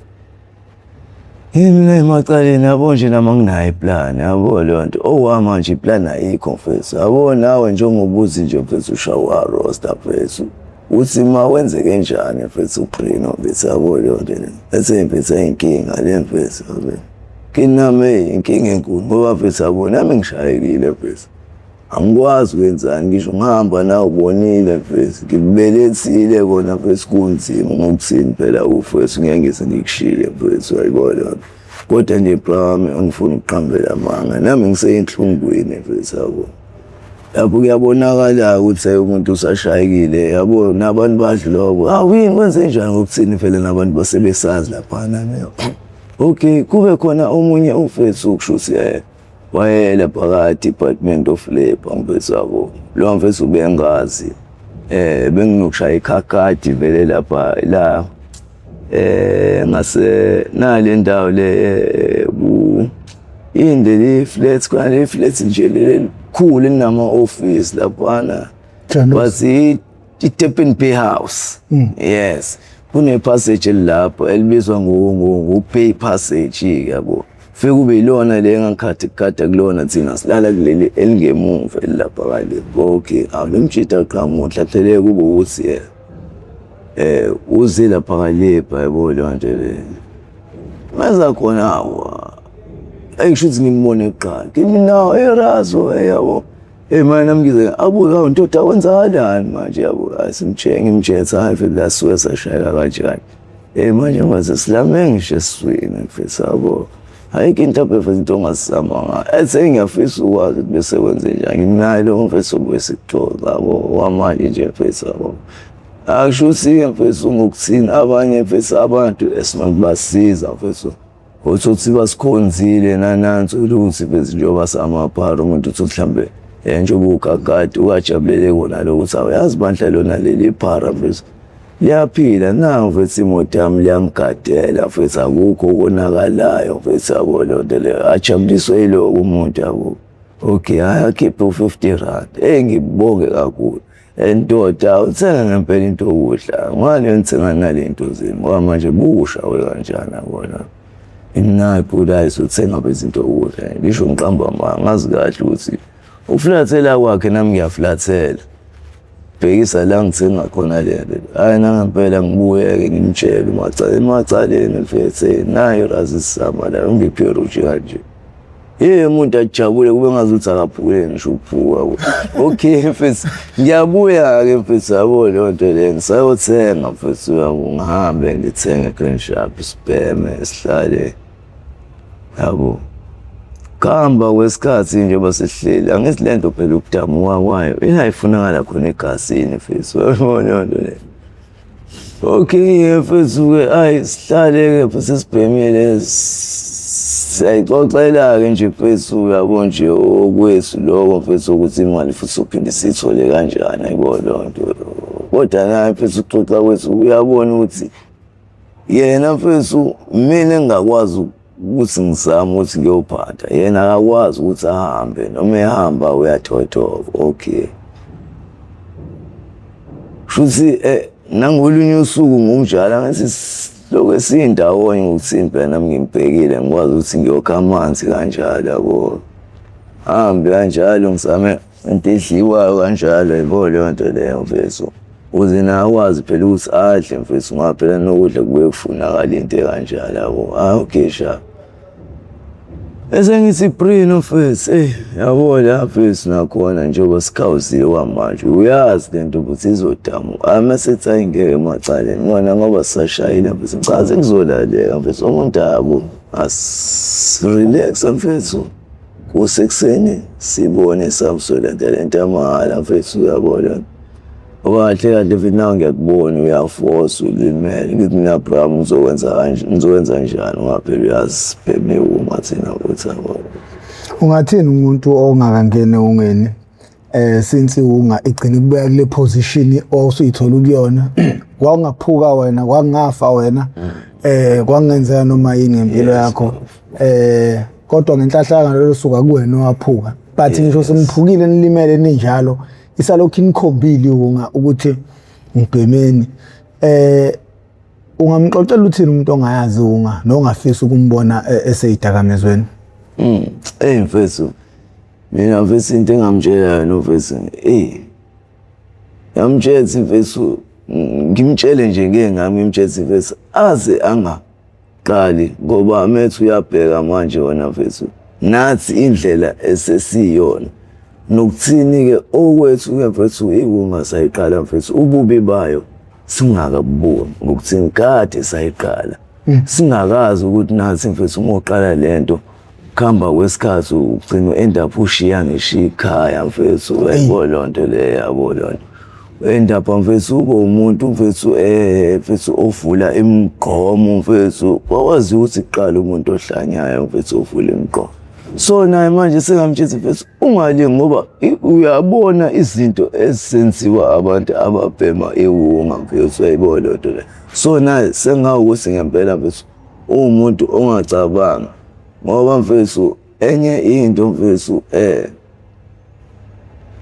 yini macaleni yabo nje nama nginayo iplan yabo lonto manje iplan ayikho mfethu yabo nawe njengobuzi nje mfethu ushawa roaster mfethu uthi ma wenze kanjani mfethu uprino mfethu yabo lonto bese mfethu inkinga le mfethu kinami inkinga enkulu ngoba mfethu yabo nami ngishayekile mfethu angikwazi ukwenzani ngisho ngihamba nawe ubonile mfethu ngibelethile kona mfethu kunzima ngokuthini phela ufethu ngeke ngise ngikushile mfethu ayibona kodwa nje bro ngifuna ukuqhambela amanga nami ngiseyinhlungwini mfethu yabo lapho kuyabonakala ukuthi umuntu usashayekile yabo nabantu badluloko awini kwenze njani ngokuthini phela nabantu basebesazi laphana okay kube khona omunye umfethu ukushuthi wayela phakathi Department of Labor mfethu wabo lo mfethu bengazi benginokushaya ikhakadi vele lapha la ngase nale ndawo le indeli flats kwale flats nje lekhulu enama office laphana wathi iTurpin Bay House yes kune passage lapho elibizwa ngo-Bay Passage yabo fike kube ilona le ngakhathi kukada kulona thina silala kuleli elingemuva lapha kale okay awunomjita qhamuhla hlele kube ukuthi uze lapha kale yabo lonto le maza khona ayishuthi ngimone eqala kimi nawo erazo yabo manje ngize abuka ntoda wenzakalani manje yabo ngimthetha hayi vele lasuke sashayela kanjani manje mase silame ngisho eswini mfethu yabo ayike into abefeza into ongasama ngayo ngiyafisa ukwazi bese wenze njani nginayo lo mfethu obesikuxoxa yabo wamanje nje mfethu yabo akushuthi mfethu ngokuthini abanye mfethu abantu esimabasiza mfethu uthi basikhonzile nanansi ukuthi mfethu njengoba samaphara umuntu uthi mhlambe njengoba ukakade ukajabulele kona lo ukuthi awuyazi bandla lona leli phara mfethu liyaphila nawo mfethu imoto yami liyamgadela mfethu akukho konakalayo mfethu yabo lonto le ajabuliswe yilo umuntu yabo okay haya akhiphe u50 ngibonge kakhulu endoda uthenga ngempela into okudla ngani ngithenga nalento zini ngoba manje busha wekanjani yabona imnayipula isothenga bezinto okudla lisho ngiqamba ngazi kahle ukuthi uflathela kwakhe nami ngiyaflathela bhekisa la ngithenga khona lento hayi nangempela ngibuyeke ngimtshele emacaleni mfethu nayo razisama la ngipheruji kanje umuntu ajabule kube ngazuthi akaphule ngisho ukuphuka okay mfethu ngiyabuya ke mfethu yabo lonto le ngisayothenga mfethu yabo ngihambe ngithenge Green Sharp sibheme sihlale yabo kamba kwesikhathi nje basihleli angithi lento phela ukudamu kwayo iyayifunakala khona egasini mfethu yabona lonto le okay mfethu ke sihlale ke sisibhemile sayixoxela-ke nje mfethu yabo nje okwethu lokho mfethu ukuthi imali futhi uphinde siyithole kanjani ayibona lonto kodwa naye mfethu ukuxoxa kwethu uyabona ukuthi yena mfethu mina engakwazi ukuthi ngizame ukuthi ngiyophatha yena akakwazi ukuthi ahambe noma ehamba uyathothoba okay shuthi nangolunye usuku ngokunjalo ngathi lokho sindawonye ukuthi phela nami ngimbhekile ngikwazi ukuthi ngiyokha amanzi kanjalo yabo hambe kanjalo ngizame into edliwayo kanjalo yabo lonto leyo mfethu uze nawazi phela ukuthi adle mfethu ngoba phela nokudla kube kufunakala into kanjalo yabo okay sha ngithi prino mfethu yabo la mfethu nakhona njengoba sikhawuzile kwamanje uyazi lento ukuthi izodamu amasethi ayingeke emacaleni ngona ngoba sashayela mfethu ngicaze kuzolaleka mfethu umuntu yabo as-relax mfethu kusekuseni sibone samsolandela lento amahala mfethu yabona kahle kahle mfethu nawe ngiyakubona uyaforce ulimele ngithi mina Abraham ngizokwenza njani ngoba phela uyazi pheme umathina ukuthi yabona ungathini umuntu ongakangene ungeni since igcina kubeka kule position osuyithola kuyona kwangaphuka wena kwangafa wena kwangenzeka noma yini ngempilo yakho kodwa ngenhlahlanga lelo suka kuwena owaphuka but ngisho semphukile nilimele ninjalo isalokhu inikhombile ukuthi ngibhemeni ungamxoxela uthini umuntu ongayazi nongafisa ukumbona eseyidakamezweni mfethu mina mfethu into engamtshela no mfethu yamtshela mfethu ngimtshele nje ngengami ngimtshela mfethu aze angaqali ngoba methu uyabheka manje wona mfethu nathi indlela esesiyona nokuthini ke okwethu ke mfethu ungasayiqala mfethu ububi bayo singakabuboni ngokuthini kade sayiqala singakazi ukuthi nathi mfethu ngoqala lento kuhamba kwesikhathi ugcina end up ushiya ngisho ikhaya mfethu, yabo lonto le, yabo lonto. End up mfethu ube umuntu mfethu mfethu ovula imigomo mfethu, wawazi ukuthi kuqala umuntu ohlanyayo mfethu ovula imigomo. So naye manje sengamtshela mfethu ungalingi ngoba uyabona izinto ezisenziwa abantu ababhema iwunga mfethu, yabo lonto le. So naye sengawukuthi ngempela mfethu umuntu ongacabanga ngoba mfethu enye into mfethu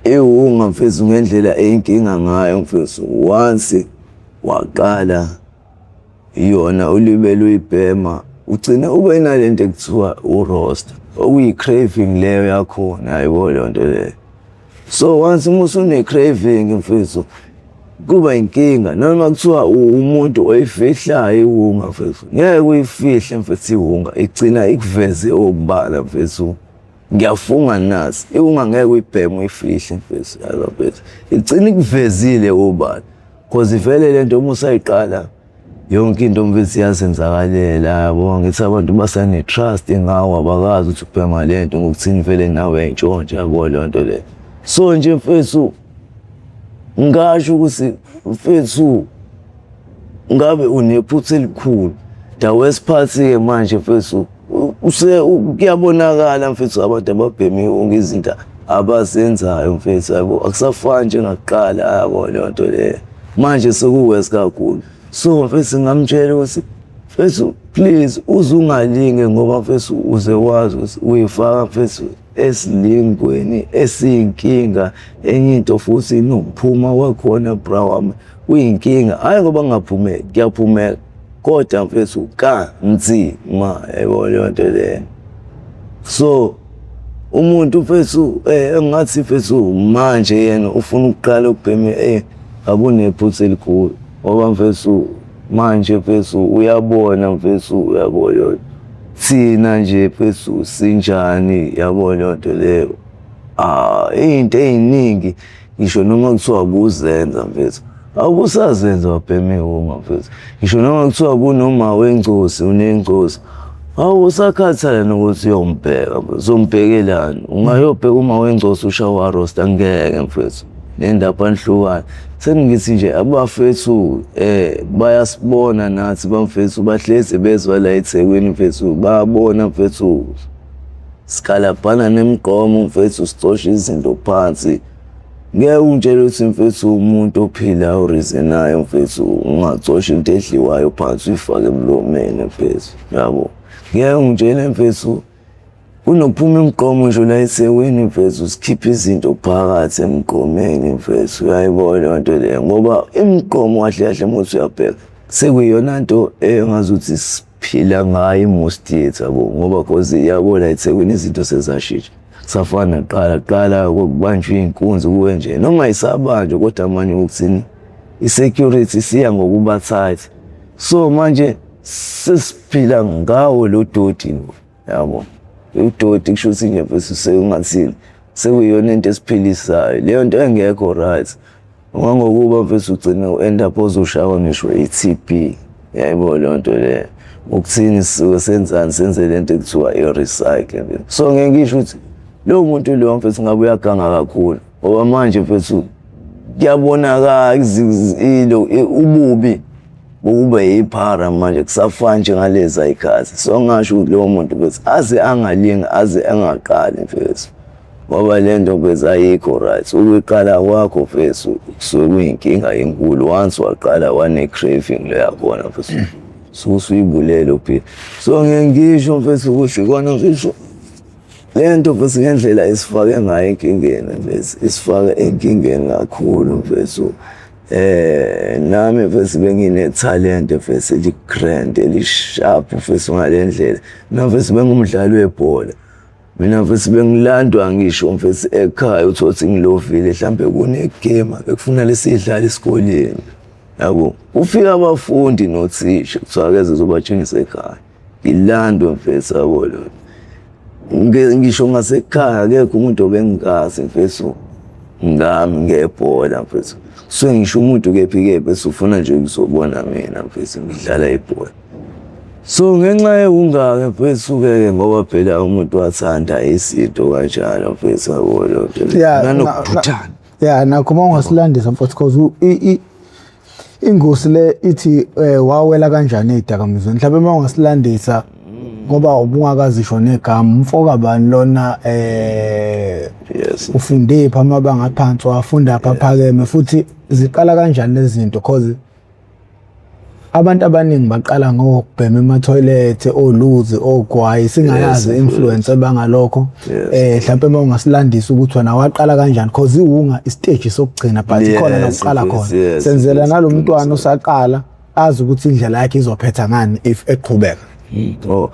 iwunga mfethu ngendlela eyinkinga ngayo mfethu, once waqala yona ulibele uyibhema ugcina ube nalento ekuthiwa uroster, okuyi-craving leyo yakhona, yabo lonto leyo. So once umuntu une-craving mfethu kuba inkinga, noma kuthiwa umuntu oyifihlayo iwunga mfethu, ngeke uyifihle mfethu iwunga, igcina ikuveze okubala mfethu. Ngiyafunga nazi iwunga ngeke uyibheme uyifihle mfethu, yabo mfethu, igcina ikuvezile obala, cause vele lento uma usayiqala yonke into mfethu iyazenzakalela, yabo. Ngithi abantu basane-trust ngawe, abakazi ukuthi ubhema lento ngokuthini vele nawe yayintshontsha, yabo lonto le. So nje mfethu ngasho ukuthi mfethu ngabe unephutha elikhulu. The worst part-ke manje mfethu kuyabonakala mfethu abantu ababheme iwunga izinto abazenzayo mfethu, yabo, akusafani njengakuqala, yabo lonto le. Manje sekuwesi kakhulu. So mfethu ngamtshela ukuthi mfethu please uze ungalinge ngoba mfethu uze wazi ukuthi uyifaka mfethu esilingweni esiyinkinga. Enye into futhi inokuphuma kwakhona bra wami uyinkinga, hayi ngoba ngaphumeki, kuyaphumeka kodwa mfethu kanzima, yabo lonto le. So umuntu mfethu engathi mfethu manje yena ufuna ukuqala ukubhema akunephutha elikhulu ngoba mfethu manje mfethu uyabona mfethu, yabo lonto, thina nje mfethu sinjani, yabo lonto leyo. Into ey'ningi ngisho noma kuthiwa kuzenza mfethu awusazenza wabhema iwunga mfethu, ngisho noma kuthiwa kunoma wengcosi unengcosi awusakhathala nokuthi uyombheka mfethu, uzombhekelani? Ungayobheka uma wengcosi ushawa roster, ngeke mfethu, nendaba anihlukane. Sengithi nje abafethu bayasibona nathi bamfethu, bahlezi bezwa la eThekwini mfethu, bayabona mfethu sikhalabhana nemigomo mfethu, sicosha izinto phansi. Ngeke ungitshele ukuthi mfethu umuntu ophilayo oreasonayo mfethu ungacosha into edliwayo phansi uyifake emlomeni mfethu, yabo. Ngeke ungitshele mfethu kunokuphuma imigomo ngisho la eThekwini mfethu, sikhiphe izinto phakathi emgomeni mfethu, yabo lonto leyo. Ngoba imigomo kahle kahle muthi uyabheka sekuyiyona nto engazuthi siphila ngayo i-most yethu, yabo. Ngoba cause yabo la eThekwini izinto sezashintsha, kusafana nakuqala kokubanjwa iy'nkunzi kuwe nje noma yisabanjwa kodwa manje ukuthini i-security siya ngokuba tight. So manje sesiphila ngawo lo dodi, yabo. Udodi kusho ukuthi nje mfethu sekungathini sekuyiyona into esiphilisayo, leyo nto engekho right. Ngokuba mfethu ugcina u-end up uzoshawa ngisho i-TB, yabo lonto le. Ukuthini sisuke senzani, senze lento ekuthiwa i-recycle. So ngeke ngisho ukuthi lowo muntu loyo mfethu ngabe uyaganga kakhulu ngoba manje mfethu kuyabonakala ububi bokuba yiphara manje kusafana njengalezi ayikhathi. So ngasho ukuthi lowo muntu mfethu aze angalingi, aze angaqali mfethu ngoba lento mfethu ayikho right. Ukuqala kwakho mfethu kusuke kuyinkinga enkulu. Once waqala wane-craving lo yakhona mfethu usuyibulele uphila. So ngeke ngisho mfethu ukuthi kona mfethu lento mfethu ngendlela esifake ngayo enkingeni mfethu, isifake enkingeni kakhulu mfethu. Nami mfethu bengine-talent mfethu eli-grand eli-sharp mfethu ngale ndlela. Mina mfethu bengumdlali webhola, mina mfethu bengilandwa ngisho mfethu ekhaya uthothi ngilovile mhlambe kunegame bekufuna lesiyidlala esikoleni, yabo. Ufika abafundi nothisha kuthiwa keze zobatshengisa ekhaya, ngilandwe mfethu, yabo lo. Ngisho ngasekhaya akekho umuntu obengazi mfethu ngami ngebhola mfethu. So ngisho umuntu kephi-kephi esufuna nje ukuzobona mina mfethu ngidlala ibhola. So ngenxa yokungake mfethu-ke ngoba phela umuntu wathanda izinto kanjalo mfethu yabo lonto nanokubhuthana. Yeah, nakho uma ungasilandisa mfethu cause ingosi le ithi wawela kanjani ezidakamizweni. Mhlawumbe uma ungasilandisa ngoba ubungakazisho negama umfoka bani lona Yes. ufunde pha amabanga aphansi wafunda apha phakeme futhi ziqala kanjani lezi zinto cause abantu abaningi baqala ngokubhema ema-toilet, oluzi, ogwayi singayazi influence abangalokho. Mhlawumbe uma ungasilandisa ukuthi wena waqala kanjani cause iwunga istage sokugcina but khona nokuqala khona. Senzela nalo mntwana osaqala azi ukuthi indlela yakhe izophetha ngani if eqhubeka. Oh.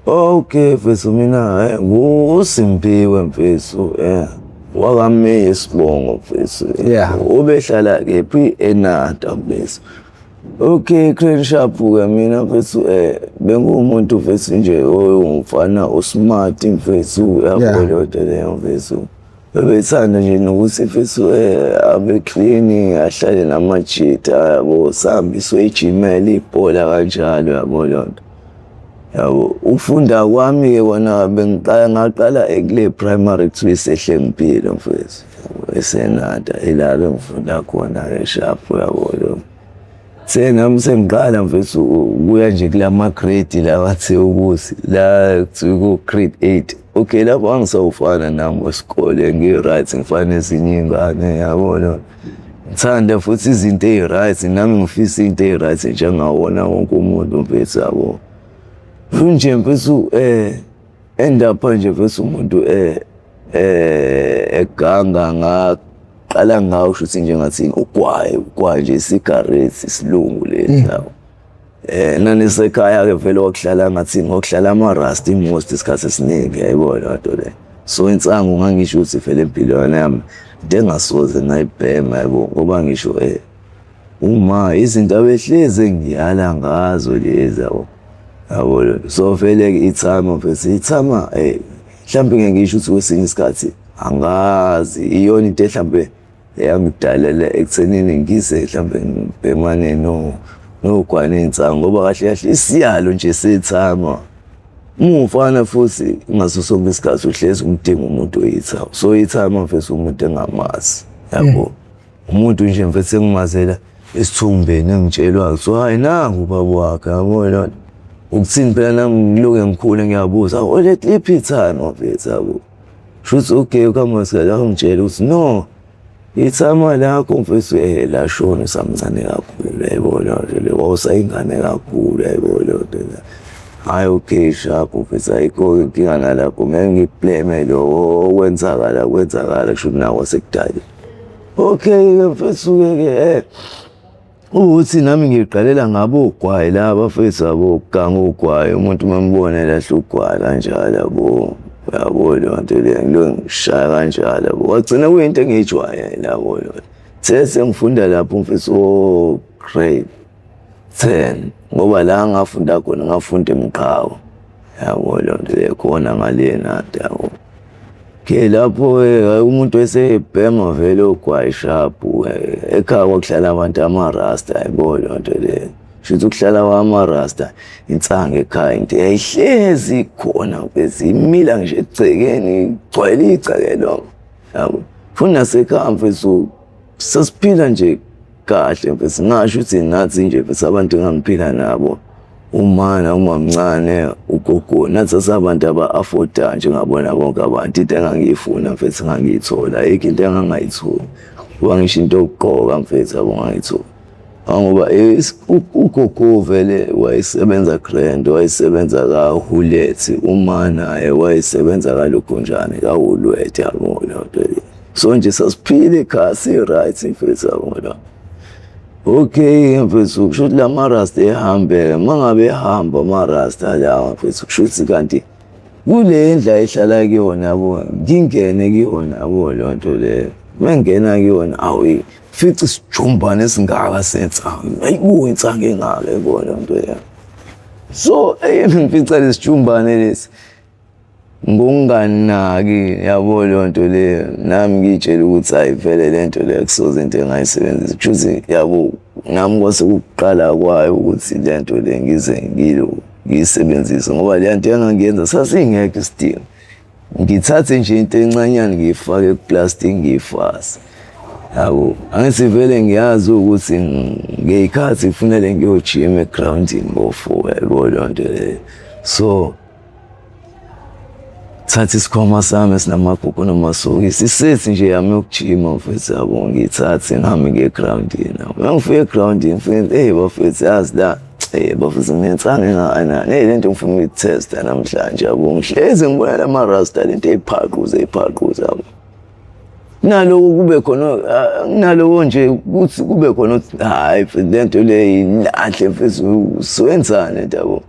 Okay mfethu mina uSimpiwe mfethu wakame isibongo mfethu. Ubehlala kephi eNanda mfethu. Okay Crenshaw-ke mina mfethu bengumuntu mfethu nje ongumfana osmart mfethu yabo lonto leyo mfethu. Bebethanda nje nokuthi mfethu abe clean ahlale namajita yabo sahambiswe ejimela ibhola kanjalo yabo lonto. Yabo ufunda kwami-ke wona ngaqala kule primary kuthiwa isehlengempilo mfethu eseNanda ilalo ngifunda khona eSharp yabo lo. Senami sengiqala mfethu kuya nje kulama grade la wathi ukuthi la kuthiwa ku grade 8. Okay lapho angisawufana nami wesikole ngi-right ngifana ezinye ingane yabo lo. Ngithanda futhi izinto ezi-right nami ngifisa into ezi-right njengawona wonke umuntu mfethu yabo. Nje mfethu end up nje mfethu umuntu eganga ngaqala ngawo ukuthi nje ngathi ugwayi nje isigarethi isilungu lesawo. Nanisekhaya ke vele wakuhlala ngathi ngokuhlala ama-rust most isikhathi esiningi yayibona lento le. So insangu ngangisho ukuthi vele empilweni yami into engasoze ngayibhema yabo ngoba ngisho uma izinto abehleze ngiyala ngazo lezi yabo. Yabo so vele ithama mfethu ithama mhlawumbe ngeke ngisho ukuthi kwesinye isikhathi angazi iyona into mhlawumbe yangidalela ekuthenini ngise mhlawumbe ngibhemane nogwana ney'nsangu ngoba kahle kahle isiyalo nje sethama. Umufana futhi ngaso sonke isikhathi uhlezi umdinga umuntu oyithawu. So ithama mfethu umuntu engamazi yabo. Umuntu nje mfethu engimazela esithumbeni engitshelwa ukuthi hayi nangu ubaba wakhe yabo lona. Ukuthini phela nami ngiloke ngikhule ngiyabuza olethe liphi ithama mfethu yabo. Shuthi okay ukamazela ungitshela ukuthi no ithama lakho mfethu lashona samncane kakhulu yabo lona wawusayingane kakhulu yabo lona. Hayi okay Sharp mfethu ayikho inkinga nalapho ngeke ngiblame lo kwenzakala kusho nawo sekudala. Okay mfethu-ke uthi nami ngiqalela ngabo ugwayi laba mfethu yabo ganga ugwayi umuntu membona lahle ugwayi kanjalo yabo lonto le ngishaya kanjalo yabo wagcina kuyinto engijwayele yabo lona. Sengifunda lapho mfethu grade 10 ngoba la ngafunda khona ngafunda eMqhawe yabo lonto le khona ngale Nanda yabo. Ke lapho umuntu esebhema vele ugwayi Sharp ekhaya kwakuhlala abantu ama-rasta yabo lonto le. Shuthi ukuhlala kwama-rasta insanga ekhaya into yayihlezi khona bezimila nje egcekeni igcwele igcekelo yabo. Futhi nasekhaya mfethu sasiphila nje kahle mfethu ngasho ukuthi nathi nje mfethu abantu engangiphila nabo uma mncane ugogo nathi sabantu aba-afforda njengabona bonke abantu into engangiyifuna mfethu ngangiyithola ayikho into engangayithola kuba ngisho into yokugqoka mfethu yabo ngangiyithola ngoba ugogo vele wayesebenza grand wayesebenza kaHulet uma naye wayesebenza kalugojane kaHulwet yabo lonto le. So nje sasiphile ekhaya si-right mfethu yabo la. Okay mfethu kusho ukuthi lama-rasta ehambe mangabe ehamba ama-rasta lawa mfethu kusho ukuthi kanti kule ndla ehlala kuyona yabo ngingene kuyona yabo lonto le. Mengena kuyona awu fica isijumbane esingaka sensangu ayibuye insanga engaka yabona lonto le. So ngifica lesijumbane lesi ngokunganaki yabo lonto le nami ngitshela ukuthi hayi vele lento le kusoze into engayisebenzisa kushuthi yabo nami kwase ukuqala kwayo ukuthi lento le ngize ngiyisebenzise ngoba le nto engangiyenza sasingekho isidingo. Ngithathe nje into encanyana ngiyifake kuplastic ngiyifase. Yabo, angisivele ngiyazi ukuthi ngeyikhathi kufanele ngiyojima egroundini ngo-4 yabo leyo nto leyo. So thatha isikhwama sami esinamagugu namasokisi isethi nje yami yokujima mfethu yabo ngiyithathe ngihambe ngiye egroundini. Uma ngifike egroundini ngifike bafethu yazi la bafethu ngiyenzanga engakanani lento ngifuna ukuyitesta namhlanje yabo ngihlezi ngibona lama-rasta lento eyiphaquza yabo. Naloko kube khona naloko nje ukuthi kube khona ukuthi hayi lento le ilahle mfethu soyenzani lento yabo.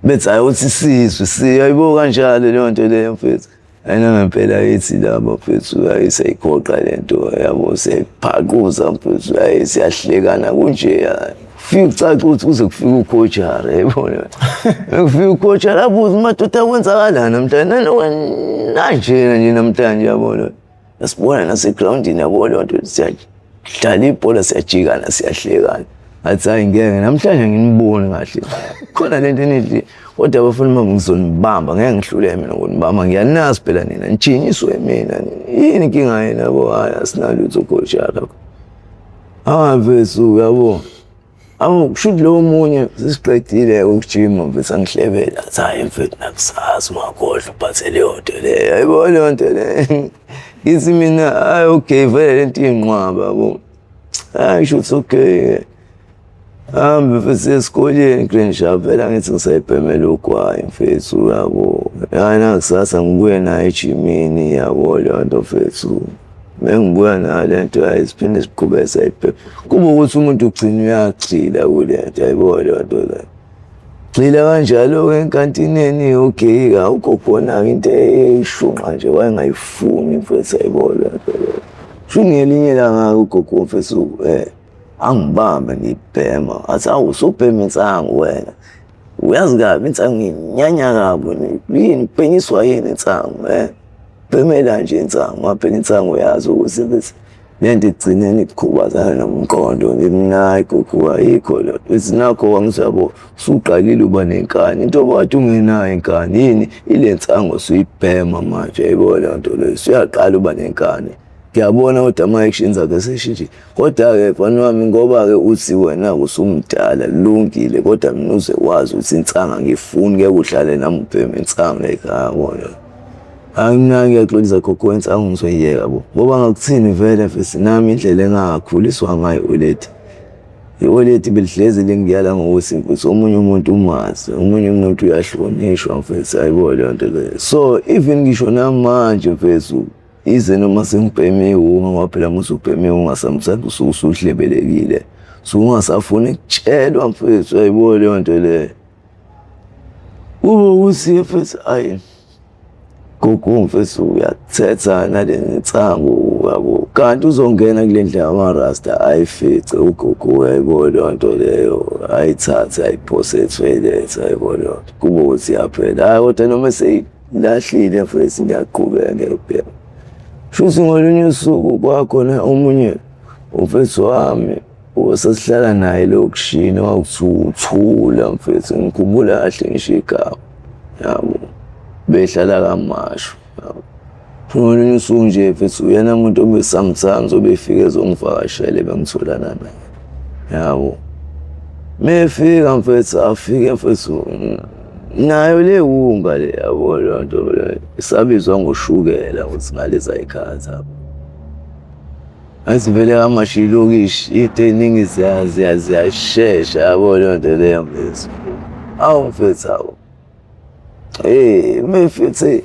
Bethi hayi uthi siyayibo kanjalo leyo nto leyo mfethu. Ayina ngempela yithi laba mfethu ayisayigoqa lento yabo seyiphaquza mfethu siyahlekana kunje. Fika ucaca ukuthi kuze kufika ukhojara yayibona. Kufika ukhojara abuza madoda kwenzakalani namhlanje nanjena nje namhlanje yabona. Yasibona nasegroundini yabo leyo nto siyadlala ibhola siyajikana siyahlekana. Athi hayi ngeke namhlanje nginibone kahle. Khona lento enithi kodwa bafuna uma ngizonibamba ngeke ngihlule mina ngonibamba ngiyanazi phela nina nitshinyiswe mina yini inkinga yena yabo hayi asinalutho ukhojara. Mfethu yabo. Kushuthi lo munye sesiqedile ukujima mfethu angihlebela athi hayi mfethu nakusazi ungakhohlwa uphathe leyo nto leyo yayibona leyo nto leyo. Ngithi mina hayi okay vele lento iyinqwaba yabo. Hayi shuthi okay. Mfethu esikoleni Crenshaw vele ngithi ngisayibhemela ugwayi mfethu yabo. Hayi nakusasa ngibuye nayo ejimini yabo leyo nto mfethu. Mengibuya nayo lento ayisiphinde siqhubeka ayibhebe. Kuba ukuthi umuntu ugcina uyagxila kule nto yayibona leyo nto leyo. Gxila kanjalo-ke enkantineni okay awukho khona-ke into eyishunqa nje wayengayifuni mfethu ayibona leyo nto leyo. Sho ngelinye ilanga ugogo mfethu angibambe ngibhema athi awu usubhema insangu wena. Uyazi kabi insangu nginyanya kabi yini ubhenyiswa yini insangu bhemela nje insangu ngaphela insangu yazi ukuthi bese lento igcineni iqhubazana nomqondo ngimnayi gogo ayikho lo bese nakho wangizabo usuqalile uba nenkani into bathi ungenayo inkani yini ile nsango usuyibhema manje ayibona lento leyo usuyaqala uba nenkani. Ngiyabona kodwa ama-actions akhe seshintshe kodwa-ke mfana wami ngoba-ke uthi wena usumdala lungile kodwa mina uze wazi ukuthi insanga ngifuni ngeke uhlale nami ubheme insanga ekhaya yabona. Mina ngiyaxolisa gogo insanga ngizoyiyeka yabo ngoba ngakuthini vele mfethu nami indlela engakhuliswa ngayo i-oledi belihlezi lingiyala ngokuthi mfethu omunye umuntu umazi omunye umuntu uyahlonishwa mfethu ayibona leyo nto leyo. So even ngisho namanje mfethu ize noma sengibheme ihunga ngoba phela uma usubheme ihunga samsanga usuhlebelekile ungasafuni ukutshelwa mfethu ayibona leyo nto leyo. Ube uthi mfethu hayi gogo mfethu uyathetha nale nsangu yabo kanti uzongena kule ndlela yamarasta ayifice ugogo ayibona leyo nto leyo ayithathe ayiphose toilet ayibona leyo nto kube uthi yaphela hayi kodwa noma seyilahlile mfethu ngiyaqhubeka ngiyabheka. Shuthi ngolunye usuku kwakhona omunye umfethu wami osasihlala naye lokishini wawuthula mfethu ngikhumbula kahle ngisho igama yabo behlala kaMashu yabo. Ngolunye usuku nje mfethu uyena umuntu obesamthanga obefika ezongivakashela bengitholana naye yabo. Mefika mfethu afike mfethu nayo le hunga le yabo leyo nto le isabizwa ngoshukela ukuthi ngaleza ikhathi yabo. Asivele kaMashilokishi iteningi ziyashesha yabo leyo nto leyo mfethu. Awu mfethu awu mefethu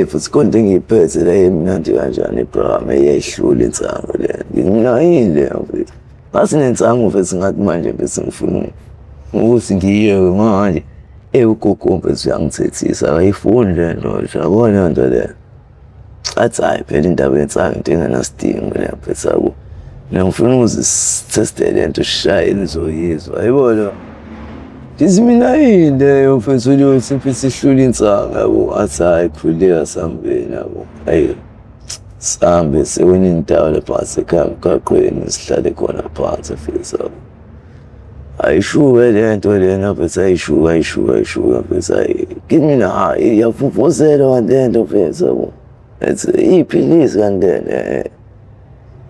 futhi konke ngiyiphethe la emnandi kanjani iprogram eyehlula insango le nginayile mfethu. Ngasi nensango mfethu ngathi manje mfethu ngifuna ukuthi ngiyeke manje ugogo mfethu uyangithethisa akayifuni le nto yabona le nto leyo. Athi hayi phela indaba yensango into engenasidingo le mfethu yabo. Ngifuna uzisitheste le nto sishaye nizoyizwa ayibona. Ndithi mina yini leyo mfethu leyo mfethu ihlula insango yabo athi hayi khuleka sambeni yabo. Hayi sambe sewena indawo lapha ekhaya emgaqweni sihlale khona phansi mfethu yabo. ayishuke lento lena mfethu ayishuka mfethu kimi na iyafufuzela lento mfethu yabo ethi iphilisi kantene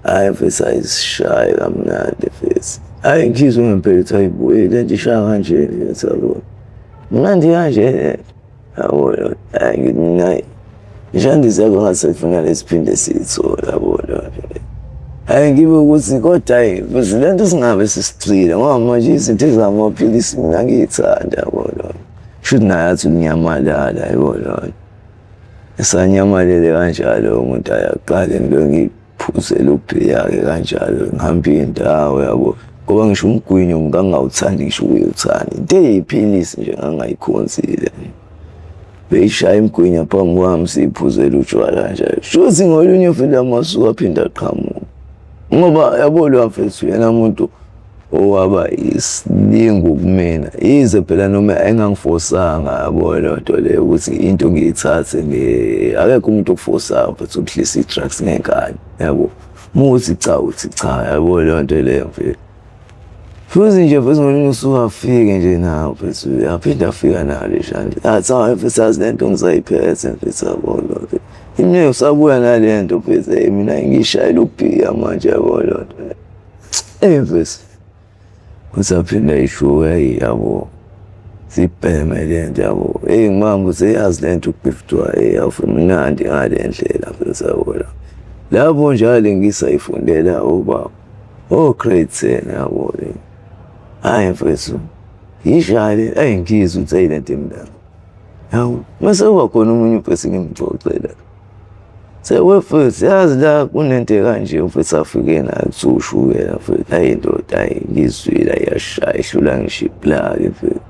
hayi mfethu ayisishaye kamnandi mfethu hayi ngizwe ngempela ukuthi ayibuye lento ishaya kanje yabo mnandi kanje yabo hayi mina ishandisa ngasefuneka lesiphinde sithola yabo hayi ngibe ukuthi kodwa hayi lento singabe sisicile ngoba manje izinto ezamaphilisi mina ngiyithanda yabo shuthi naye athi unyamalala yabo esanyamalele kanjalo umuntu ayaqala ngiphuzela ubhiyake kanjalo ngihamba indawo yabo ngoba ngisho umgwinyo ngangawuthandi ngisho uyuthanda into eyiphilisi nje ngangayikhonzile beyishaya imgwinya phambi kwami siyiphuzela utshwala kanjalo shuthi ngolunye futhi amasuku aphinda aqhamuka ngoba yabo lo mfethu yena umuntu owaba isilingo kumina yize phela noma engangifosanga yabo lonto le ukuthi into ngiyithathe akekho umuntu okufosayo mfethu ukuhlisa i-drugs ngenkani yabo muthi cha uthi cha yabo lonto le mfethu futhi nje mfethu ngolunye usuku afike nje nawe mfethu aphinda afika nalo ishandi athi mfethu azi lento ngizayiphethe mfethu yabo lonto imine usabuya nalento mfethu mina ngishayela ubhiya manje yabo lonto mfethu usaphinda ishuka yabo sibheme lento yabo ngimamba useyazi lento ukubhifitwa awufumnandi ngale ndlela mfethu yabo lapho njalo ngisayifundela ubaba grade 10 yabo hayi mfethu yishale ngizwe ukuthi lento emdala yawo mase uba khona umunye mfethu ngimxoxela sewefethu yazi la kunento kanje mfethu afike nayo kusushukela mfethu hayi indoda hayi ngizwile yashaya ihlula ngishiplake mfethu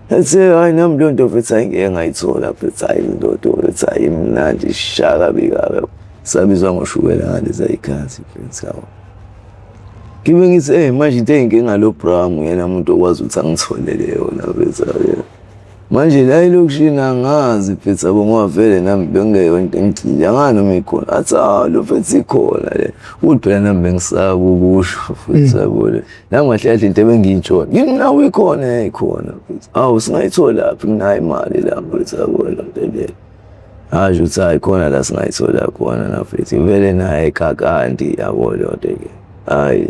ethe hayi nami lo nto mfethu ayingeke ngayithola mfethu hayi indoda mfethu hayi mnandi ishaka bikabe sabizwa ngoshukela ngalezi ayikhathi mfethu yawo ngibe ngithi manje into engike ngalo Bramu yena umuntu okwazi ukuthi angitholele yona mfethu manje la elokushini angazi mfethu yabo ngoba vele nami bengeyonto engicile anganoma ikhona athi lo mfethu ikhona le uthi phela nami bengisaba ukusho mfethu yabo le nami ngahle into ebengiyitshona yini nawe ikhona ikhona mfethu singayithola laphi nginayo imali la mfethu yabo le nto hayi uthi ayikhona la singayithola khona na mfethu vele naye kakandi yabo le nto ke hayi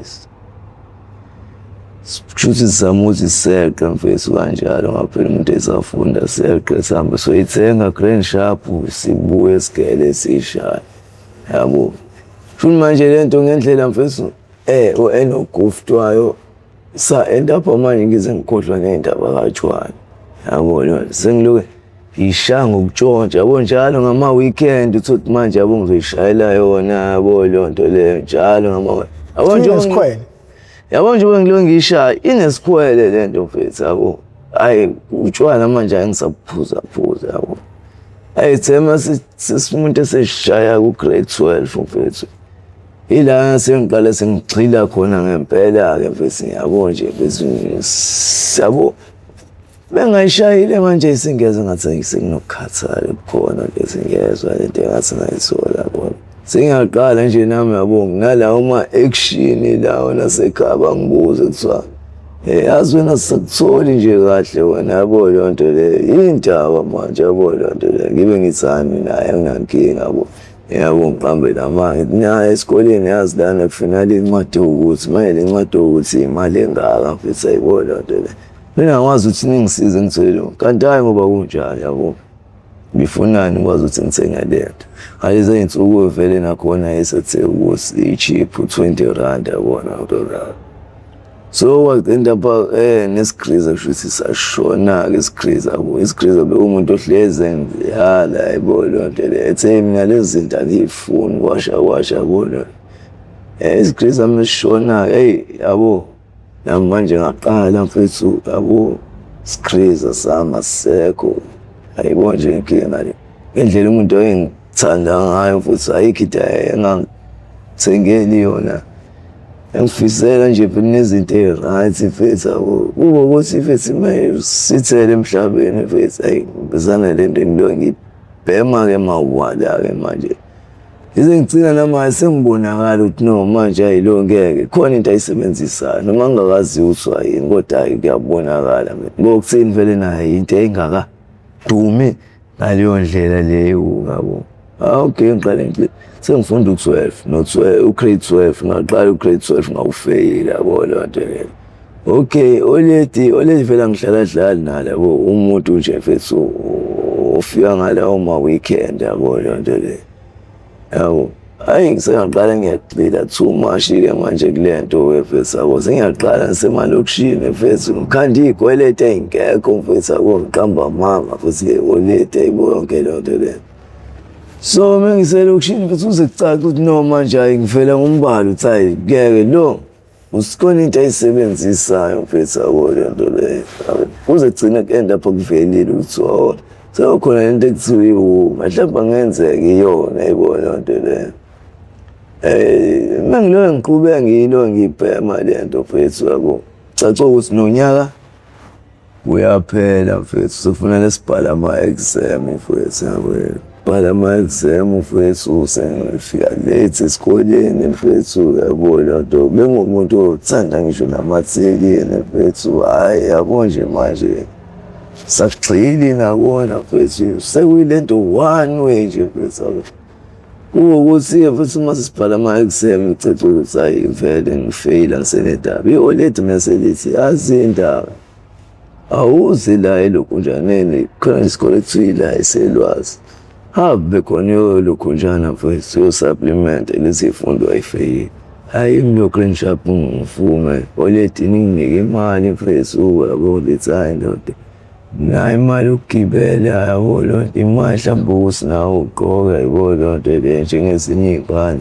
shuthi sizamuthi seqe mfethu kanjalo ngaphela umuntu esafunda seqe sihambe soyithenga Grand Sharp sibuye sigele sishaya yabo futhi manje lento ngendlela mfethu enoguftwayo sa end up manje ngize ngikhohlwa neindaba kaJwane yabo sengiloke ishaya ngokutshontsha yabo njalo ngama weekend uthi manje yabo ngizoyishayela yona yabo lonto le njalo ngama yabo nje yabo nje ngilo ngishaya inesikhwele lento mfethu yabo hayi utshwana manje angisaphuza yabo ayithema sisimuntu eseshaya ku grade 12 mfethu ila sengiqala sengigxila khona ngempela ke mfethu yabo nje mfethu yabo bengayishayile manje singeze ngathi senginokukhathala khona lesingezwe lento engathi ngayithola bona singaqala nje nami yabo nginala uma action lawo nasekhaba ngibuze kuthiwa yazi wena sikutholi nje kahle wena yabo lonto le indaba manje yabo lonto le ngibe ngithani naye nginankinga yabo yabo ngiqambe lamanga naye esikoleni yazi lana kufanele incwadi ukuthi manje lencwadi ukuthi imali engaka mfethu ayibo lonto le mina ngwazi ukuthi ningisize ngithole kanti hayi ngoba kunjani yabo ngifunani ngwazi ukuthi ngithenga lento ngalezi zinsuku vele nakhona esethe ukuthi i-cheap 20 rand yabona udollar so wakuenda pa nesigriza kushuthi sashona ke isigriza bo isigriza be umuntu ohleze yala yabo lonto le ethe mina lezi zinto angifuni washa bona isigriza mshona yabo namanje ngaqala mfethu yabo isigriza sama sekho ayibona nje inkinga le ngendlela umuntu engithanda ngayo futhi ayikho engangithengeli yona engifisela nje nezinto right mfethu kuba ukuthi mfethu sithele emhlabeni mfethu ayibizana lento ngilo ngibhema ke mawala ke manje Ize ngicina namanje sengibonakala ukuthi no manje ayilo ngeke khona into ayisebenzisayo noma ngingakazi uthwa yini kodwa hayi kuyabonakala ngokuthini vele nayo into engaka dumi ngaleyo ndlela leyo ngabo. Okay ngiqale nje sengifunda u12 no12 ugrade 12 ngaqala ugrade 12 ngawufeyila yabo leyo nto leyo. Okay oledi vela ngihlala nala yabo umuntu nje mfethu ofika ngalawo ma weekend yabo leyo nto leyo. Yabo hayi ngisengaqala ngiyagxila too much ke manje kulento wefethu yabo sengiyaqala ngisemalokishini mfethu ngikhanda izikweleti engekho mfethu yabo ngiqamba mama futhi oledi ayibonke leyo nto leyo. So mengiselokishini futhi uze kucaca ukuthi no manje hayi ngivela ngombalo uthi hayi ngeke lo usikhona into ayisebenzisayo mfethu yabo leyo nto leyo. Kuze kugcine ku-end up kuvelile ukuthi oh sekukhona into ekuthiwa iwuma mhlawumbe angenzeka iyona ayibona leyo nto leyo. Mengiloyo ngiqhubeka ngiyilo ngibhema lento mfethu yabo caca ukuthi nonyaka uyaphela mfethu sekufanele sibhale ama-exam mfethu yabo. Bhala ama-exam mfethu sengifika late esikoleni mfethu yabo leyo nto bengumuntu othanda ngisho namathekeni mfethu hhayi yabo nje manje sakugxili nakona mfethu sekuyilento one way nje mfethu yabo. Kuwukuthi-ke futhi uma sesibhala ama-exam ngicetha ukuthi hayi vele ngifeyila ngisenedaba i-oledi meselithi yazi indaba awuzi la elokhunjaneni khona isikole ekuthiwa ila eselwazi habe khona yolokhunjana mfethu yo-supplement lezifundo ayifeyile. Hayi mlo-green sharp ngivume oledi ninginike imali mfethu yabo lithi hayi ndoda nayo imali yokugibela yabo leyo nto imali mhlawumbe ukuthi nawe ugqoka yabo leyo nto le njengezinye iy'ngane.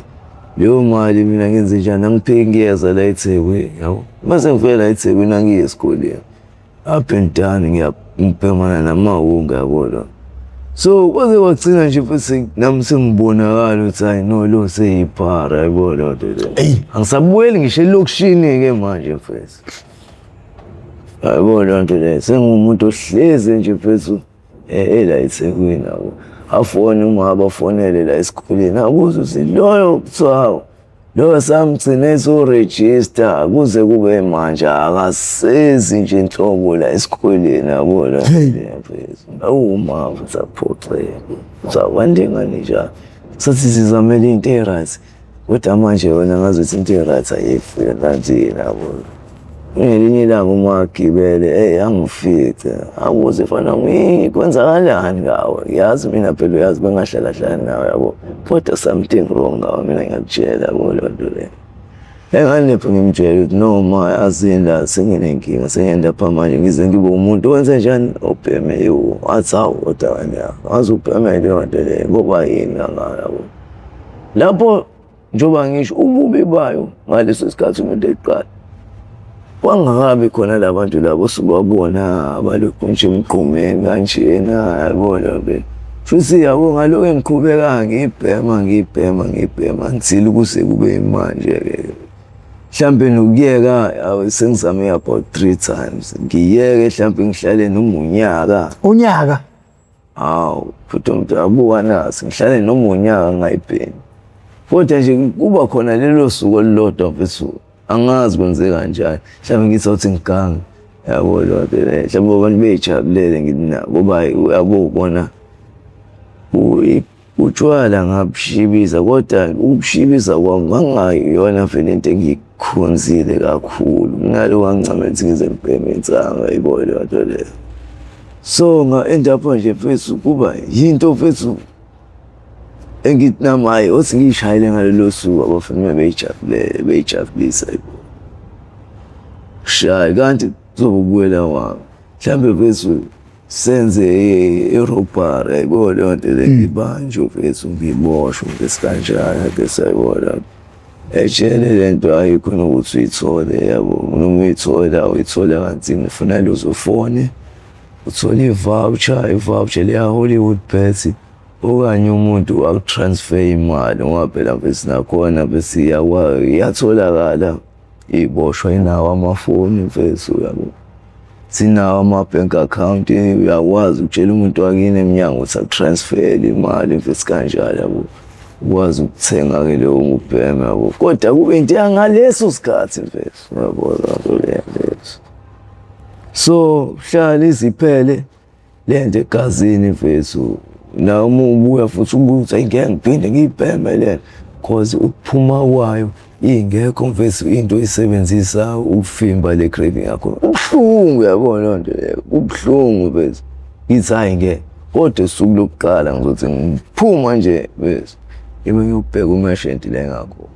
Leyo mali mina ngenze njani angipheki ngiyeza la eThekwini yabo uma sengifika la eThekwini angiye esikoleni up and down ngibhemana namahunga yabo leyo. So kwaze kwagcina nje futhi nami sengibonakala ukuthi hayi no lo seyiphara yabo leyo nto leyo. Angisabuyeli ngisho elokishini-ke manje mfethu yabo leyo nto leyo sengumuntu ohlezi nje mfethu ela eThekwini yabo. Afone uma abafonele la esikoleni abuze ukuthi loyo kuthiwa hawu loyo samgcina ezo-register kuze kube manje akasezi nje nhlobo la esikoleni yabo leyo nto leyo mfethu. Awuma futhi aphoxeke uzawandengani njalo sathi sizamele into e-right kodwa manje wena ngazuthi into e-right ayifika kanti yabo. Ngelinye ilanga uma agibele angifice abuze fana kwenzakalani ngawe yazi mina phela uyazi bengahlala nawe yabo kodwa something wrong ngawe mina ngiyakutshela yabo leyo nto leyo. Enganepho ngimtshela ukuthi noma yazinda senginenkinga sengiyenda pha manje ngize ngibe umuntu owenze njani obheme wathi hawu kodwa wena wazi ubheme leyo nto leyo ngoba yini ngayo yabo. Lapho njengoba ngisho ububi bayo ngaleso sikhathi umuntu eqala kwangakabi khona labantu labo sibabona abalokhu nje emgqumeni kanjena yabo leyo. Futhi yabo ngalokho engiqhubeka ngibhema ngithile ukuze kube manje-ke mhlambe nokuyeka sengizame about 3 times ngiyeke mhlambe ngihlale noma unyaka. Hawu futhi umuntu abuka nasi ngihlale noma unyaka ngayibheni kodwa nje kuba khona lelo suku olulodwa mfethu angazi kwenze kanjani mhlawumbe ngithi awuthi ngigange yabo leyo nto leyo mhlawumbe abantu beyijabulele nginako ngoba yabo ubona utshwala ngabushibiza kodwa ukubushibisa kwami ngangayiyona vele into engiyikhonzile kakhulu ngalo wangincamela ukuthi ngize ngibheme insanga yabo leyo nto leyo. So nga-end up nje mfethu kuba yinto mfethu engithi nami hhayi othi ngiyishayele ngalelo suku abafana beyijabulisa yabo shayi kanti kuzobe ubuyela wami mhlawumbe mfethu senze e-robbery yabo leyo nto leyo ngibanjwe mfethu ngiboshwe mfethu kanjani bese yayibona ejele le nto ayikhona ukuthi uyithole yabo noma uyithola uyithola kanzima kufanele uzofone uthole i-voucher leya-Hollywood bet okanye umuntu akutransfer imali ngoba phela mfethu nakhona bese iyatholakala iboshwa inawo amafoni mfethu yabo. Sinawo ama-bank account uyakwazi ukutshela umuntu wakini emnyango ukuthi akutransfere imali mfethu kanjalo yabo. ukwazi ukuthenga ke leyo ngubhema yabo kodwa kube into yangaleso sikhathi mfethu uyabona leso so hlala iziphele lento egazini mfethu na uma ubuya futhi ubuza ngeke ngiphinde ngibheme lena cause ukuphuma kwayo ingekho mfethu into oyisebenzisa ukufimba le craving yakho ubhlungu uyabona lonto ubhlungu mfethu ithi hayi ngeke kodwa usuku lokuqala ngizothi ngiphuma nje mfethu ibe ngiyobheka umashenti le ngakho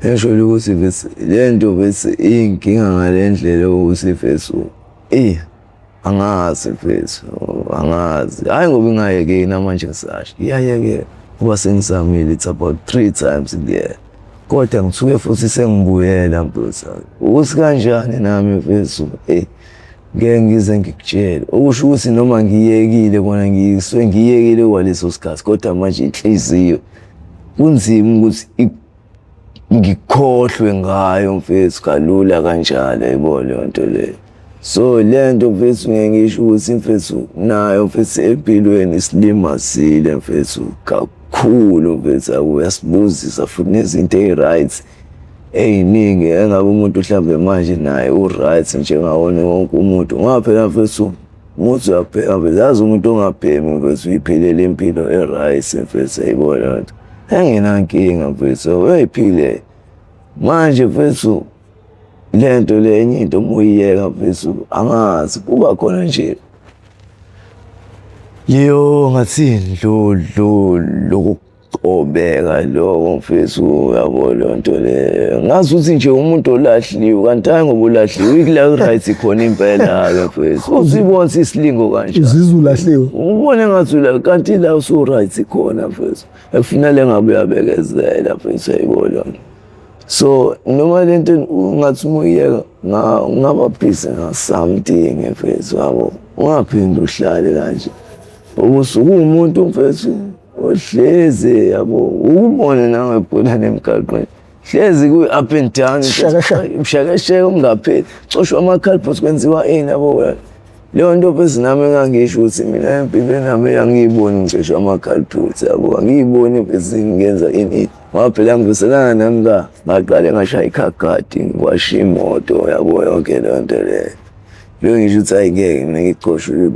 esho ukuthi mfethu lento mfethu inkinga ngalendlela ukuthi mfethu angazi mfethu angazi hayi ngoba ingayeke namanje ngisasho iyayeke kuba sengizamile it's about 3 times in the year kodwa ngithuke futhi sengibuyela mfethu ukuthi kanjani nami mfethu ngeke ngize ngikutshela okusho ukuthi noma ngiyekile kona ngiyekile kwaleso sikhathi kodwa manje inhliziyo kunzima ukuthi ngikhohlwe ngayo mfethu kalula kanjalo yabo le nto le so lento mfethu ngeke ngisho ukuthi mfethu nayo mfethu empilweni isilimasile mfethu kakhulu mfethu uyasibuzisa futhi nezinto eziright eyiningi engabe umuntu mhlambe manje naye uright njengawona wonke umuntu ngaphela mfethu umuntu uyapheka bezazi umuntu ongabhemi mfethu uyiphilela impilo eright mfethu ayibona nto engenankinga mfethu uyayiphile manje mfethu lento lenye into umuyiyeka mfethu angazi kuba khona nje leyo ngathini lokubeka lo mfethu uyabona lonto le ngazi ukuthi nje umuntu olahliwe kanti hayi ngoba ulahliwe ikula right khona impela ke mfethu uzibona isilingo kanje uzizwe ulahliwe ubone ngathi la kanti la usu right khona mfethu ekufanele ngabe uyabekezela mfethu ayibona so noma lento ungathi umuyeka ngaba busy nga something mfethu yabo ungaphinde uhlale kanje usuku umuntu mfethu ohleze yabo ukubona nawe ebhola nemgaqweni hlezi ku up and down mshakashaka ungapheli coshwa amakhalibhothi kwenziwa yabo leyo nto phezulu nami engangisho ukuthi mina empilweni nami angiyiboni ngicishwa amakhalibhothi yabo angiyiboni phezulu ngenza ini waphela ngivuselana nami la ngaqale ngashaya ikhagadi ngiwasha imoto yabo yonke leyo nto leyo ngisho ukuthi ayingeke ngicoshwe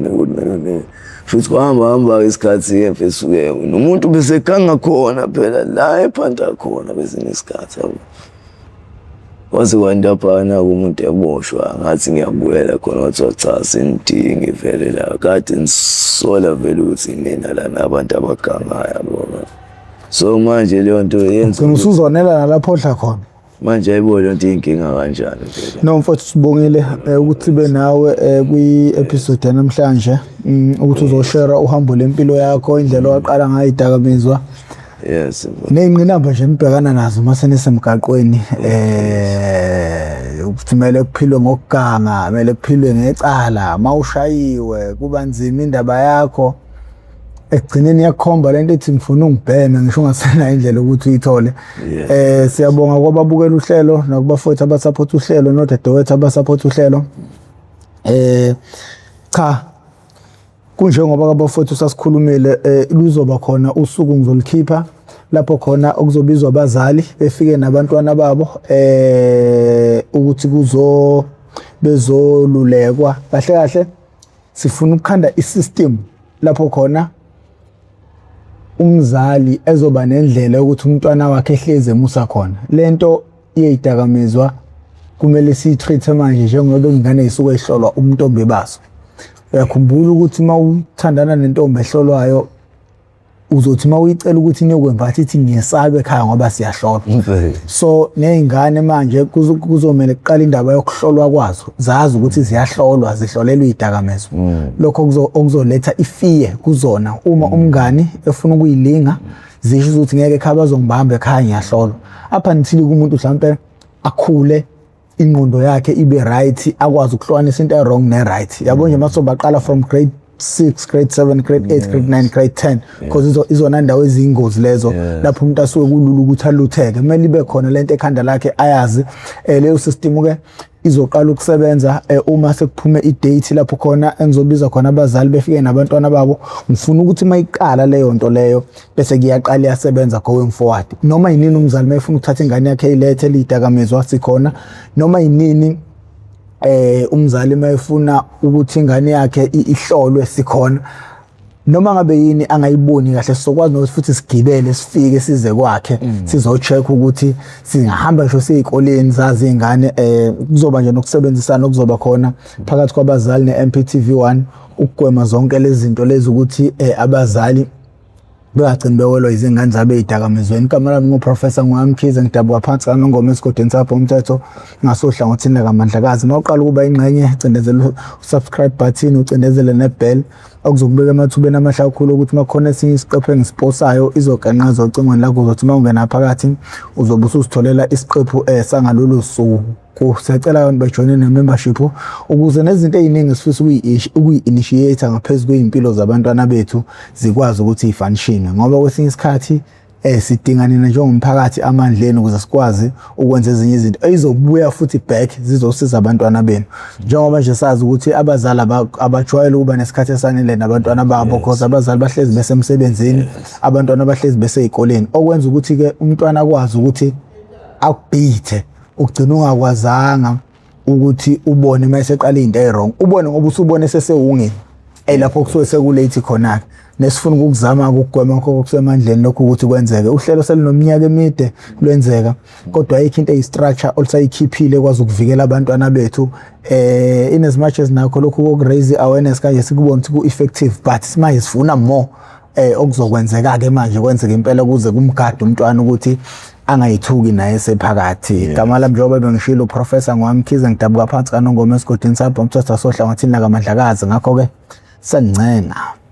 futhi kuhamba isikhathi mfethu-ke nomuntu bese kanga khona phela la ephanda khona kwesinye isikhathi yabo waze kwandaphana umuntu eboshwa ngathi ngiyabuyela khona wathi cha sengidingi vele la kade nisola vele ukuthi mina la nabantu abaganga yabo so manje leyo nto yenza usuzonela nalapho odla khona manje ayibona into inkinga kanjani phela no mfowethu sibongile ukuthi be nawe kwi-episode namhlanje ukuthi uzoshare uhambo lempilo yakho indlela waqala ngayo idakamizwa yes neyingqinamba nje mbhekana nazo mase nesemgaqweni ukuthimele kuphilwe ngokuganga kumele kuphilwe ngecala mawushayiwe kuba nzima indaba yakho ekugcineni yakhomba lento ethi ngifuna ungibheme ngisho ungasena indlela ukuthi uyithole siyabonga kwababukela uhlelo nakubafowethu abasupport uhlelo nodadewethu abasupport uhlelo cha kunjengoba abafowethu sasikhulumile luzoba khona usuku ngizolikhipha lapho khona okuzobizwa abazali befike nabantwana babo ukuthi bezolulekwa kahle kahle sifuna ukukhanda isystem lapho khona umzali ezoba nendlela ukuthi umntwana wakhe ehleze emusa khona lento iyidakamizwa kumele siyitreat manje njengoba ingane isuke ehlolwa umuntombi baso uyakhumbula ukuthi mawuthandana nentombi ehlolwayo uzothi mawuyicela ukuthi niyokwembatha ithi ngiyesabe ekhaya ngoba siyahlolwa so nezingane manje kuzomela kuqala indaba yokuhlolwa kwazo zazi ukuthi ziyahlolwa zihlolelwe idakamizwa lokho okuzoletha ifear kuzona uma umngani efuna ukuyilinga zisho ukuthi ngeke ekhaya bazongibamba ekhaya ngiyahlolwa apha until umuntu mhlawumbe akhule ingqondo yakhe ibe right akwazi ukuhlukanisa into e wrong ne right yabo nje mase baqala from grade 6 grade 7 grade 8 grade 9 grade 10 because izona ndawo ezingozi lezo lapho umuntu asuke kulula ukuthi alutheke kumele ibe khona lento ekhanda lakhe ayazi leyo system ke izoqala ukusebenza uma sekuphume i-date lapho khona engizobiza khona abazali befike nabantwana babo. Ngifuna ukuthi mayiqala leyo nto leyo bese kuyaqala iyasebenza going forward. Noma yinini umzali mayefuna ukuthatha ingane yakhe ilethe lidakamizwa sikhona, noma yinini umzali mayefuna ukuthi ingane yakhe ihlolwe sikhona, noma ngabe yini angayiboni kahle sizokwazi nokuthi futhi sigibele sifike size kwakhe sizo-check ukuthi singahamba ngisho siyikoleni zazi ingane. Kuzoba nje nokusebenzisana okuzoba khona phakathi kwabazali ne-MPTV1 ukugwema zonke lezi zinto lezi ukuthi abazali bengagcini bewelwa izingane zabo ezidakamizweni. Igama lami nguProfessor Ngwamkhize, ngidabuka phansi kaNongoma esigodini sapho umthetho ngasohlangothini lakaMandlakazi. Mawuqala ukuba ingxenye cindezela subscribe button, ucindezele nebell okuzokubeka emathubeni amahle kakhulu ukuthi makhona esinye isiqephu engisiposayo izokanqaza ocingweni lakho uzothi mawungena phakathi uzobe usuzitholela isiqephu sangalolu suku. Kusicela abantu bajoine ne-membership ukuze nezinto eziningi sifisa ukuyi-initiate ngaphezulu kwezimpilo zabantwana bethu zikwazi ukuthi ifunction, ngoba kwesinye isikhathi sidinga nina njengomphakathi amandleni ukuze sikwazi ukwenza ezinye izinto ezizobuya futhi back zizosiza abantwana benu. Njengoba nje sazi ukuthi abazali abajwayele ukuba nesikhathi esanele nabantwana babo because abazali bahlezi besemsebenzini, abantwana bahlezi beseyikoleni, okwenza ukuthi ke umntwana akwazi ukuthi akubhithe ugcina ungakwazanga ukuthi ubone mayeseqala into ewrong, ubone ngoba usubone sesewungeni lapho kusuke sekulate khona ke. Nesifuna ukuzama ukugwema konke okusemandleni lokho ukuthi kwenzeke. Uhlelo selinominyaka emide lwenzeka, kodwa ayikho into eyistructure olusayikhiphile kwazi ukuvikela abantwana bethu. In as much as nakho lokho ukuraise awareness kanje sikubona ukuthi ku-effective, but manje sifuna more okuzokwenzeka ke manje kwenzeke impela ukuze kumgade umntwana ukuthi angayithuki naye sephakathi. Igama lami njengoba bengishilo uProfessor Ngwamkhize, ngidabuka phansi kaNongoma esigodini sapho umthetho ngasohlangothini lakaMandlakazi. Ngakho ke sancenga.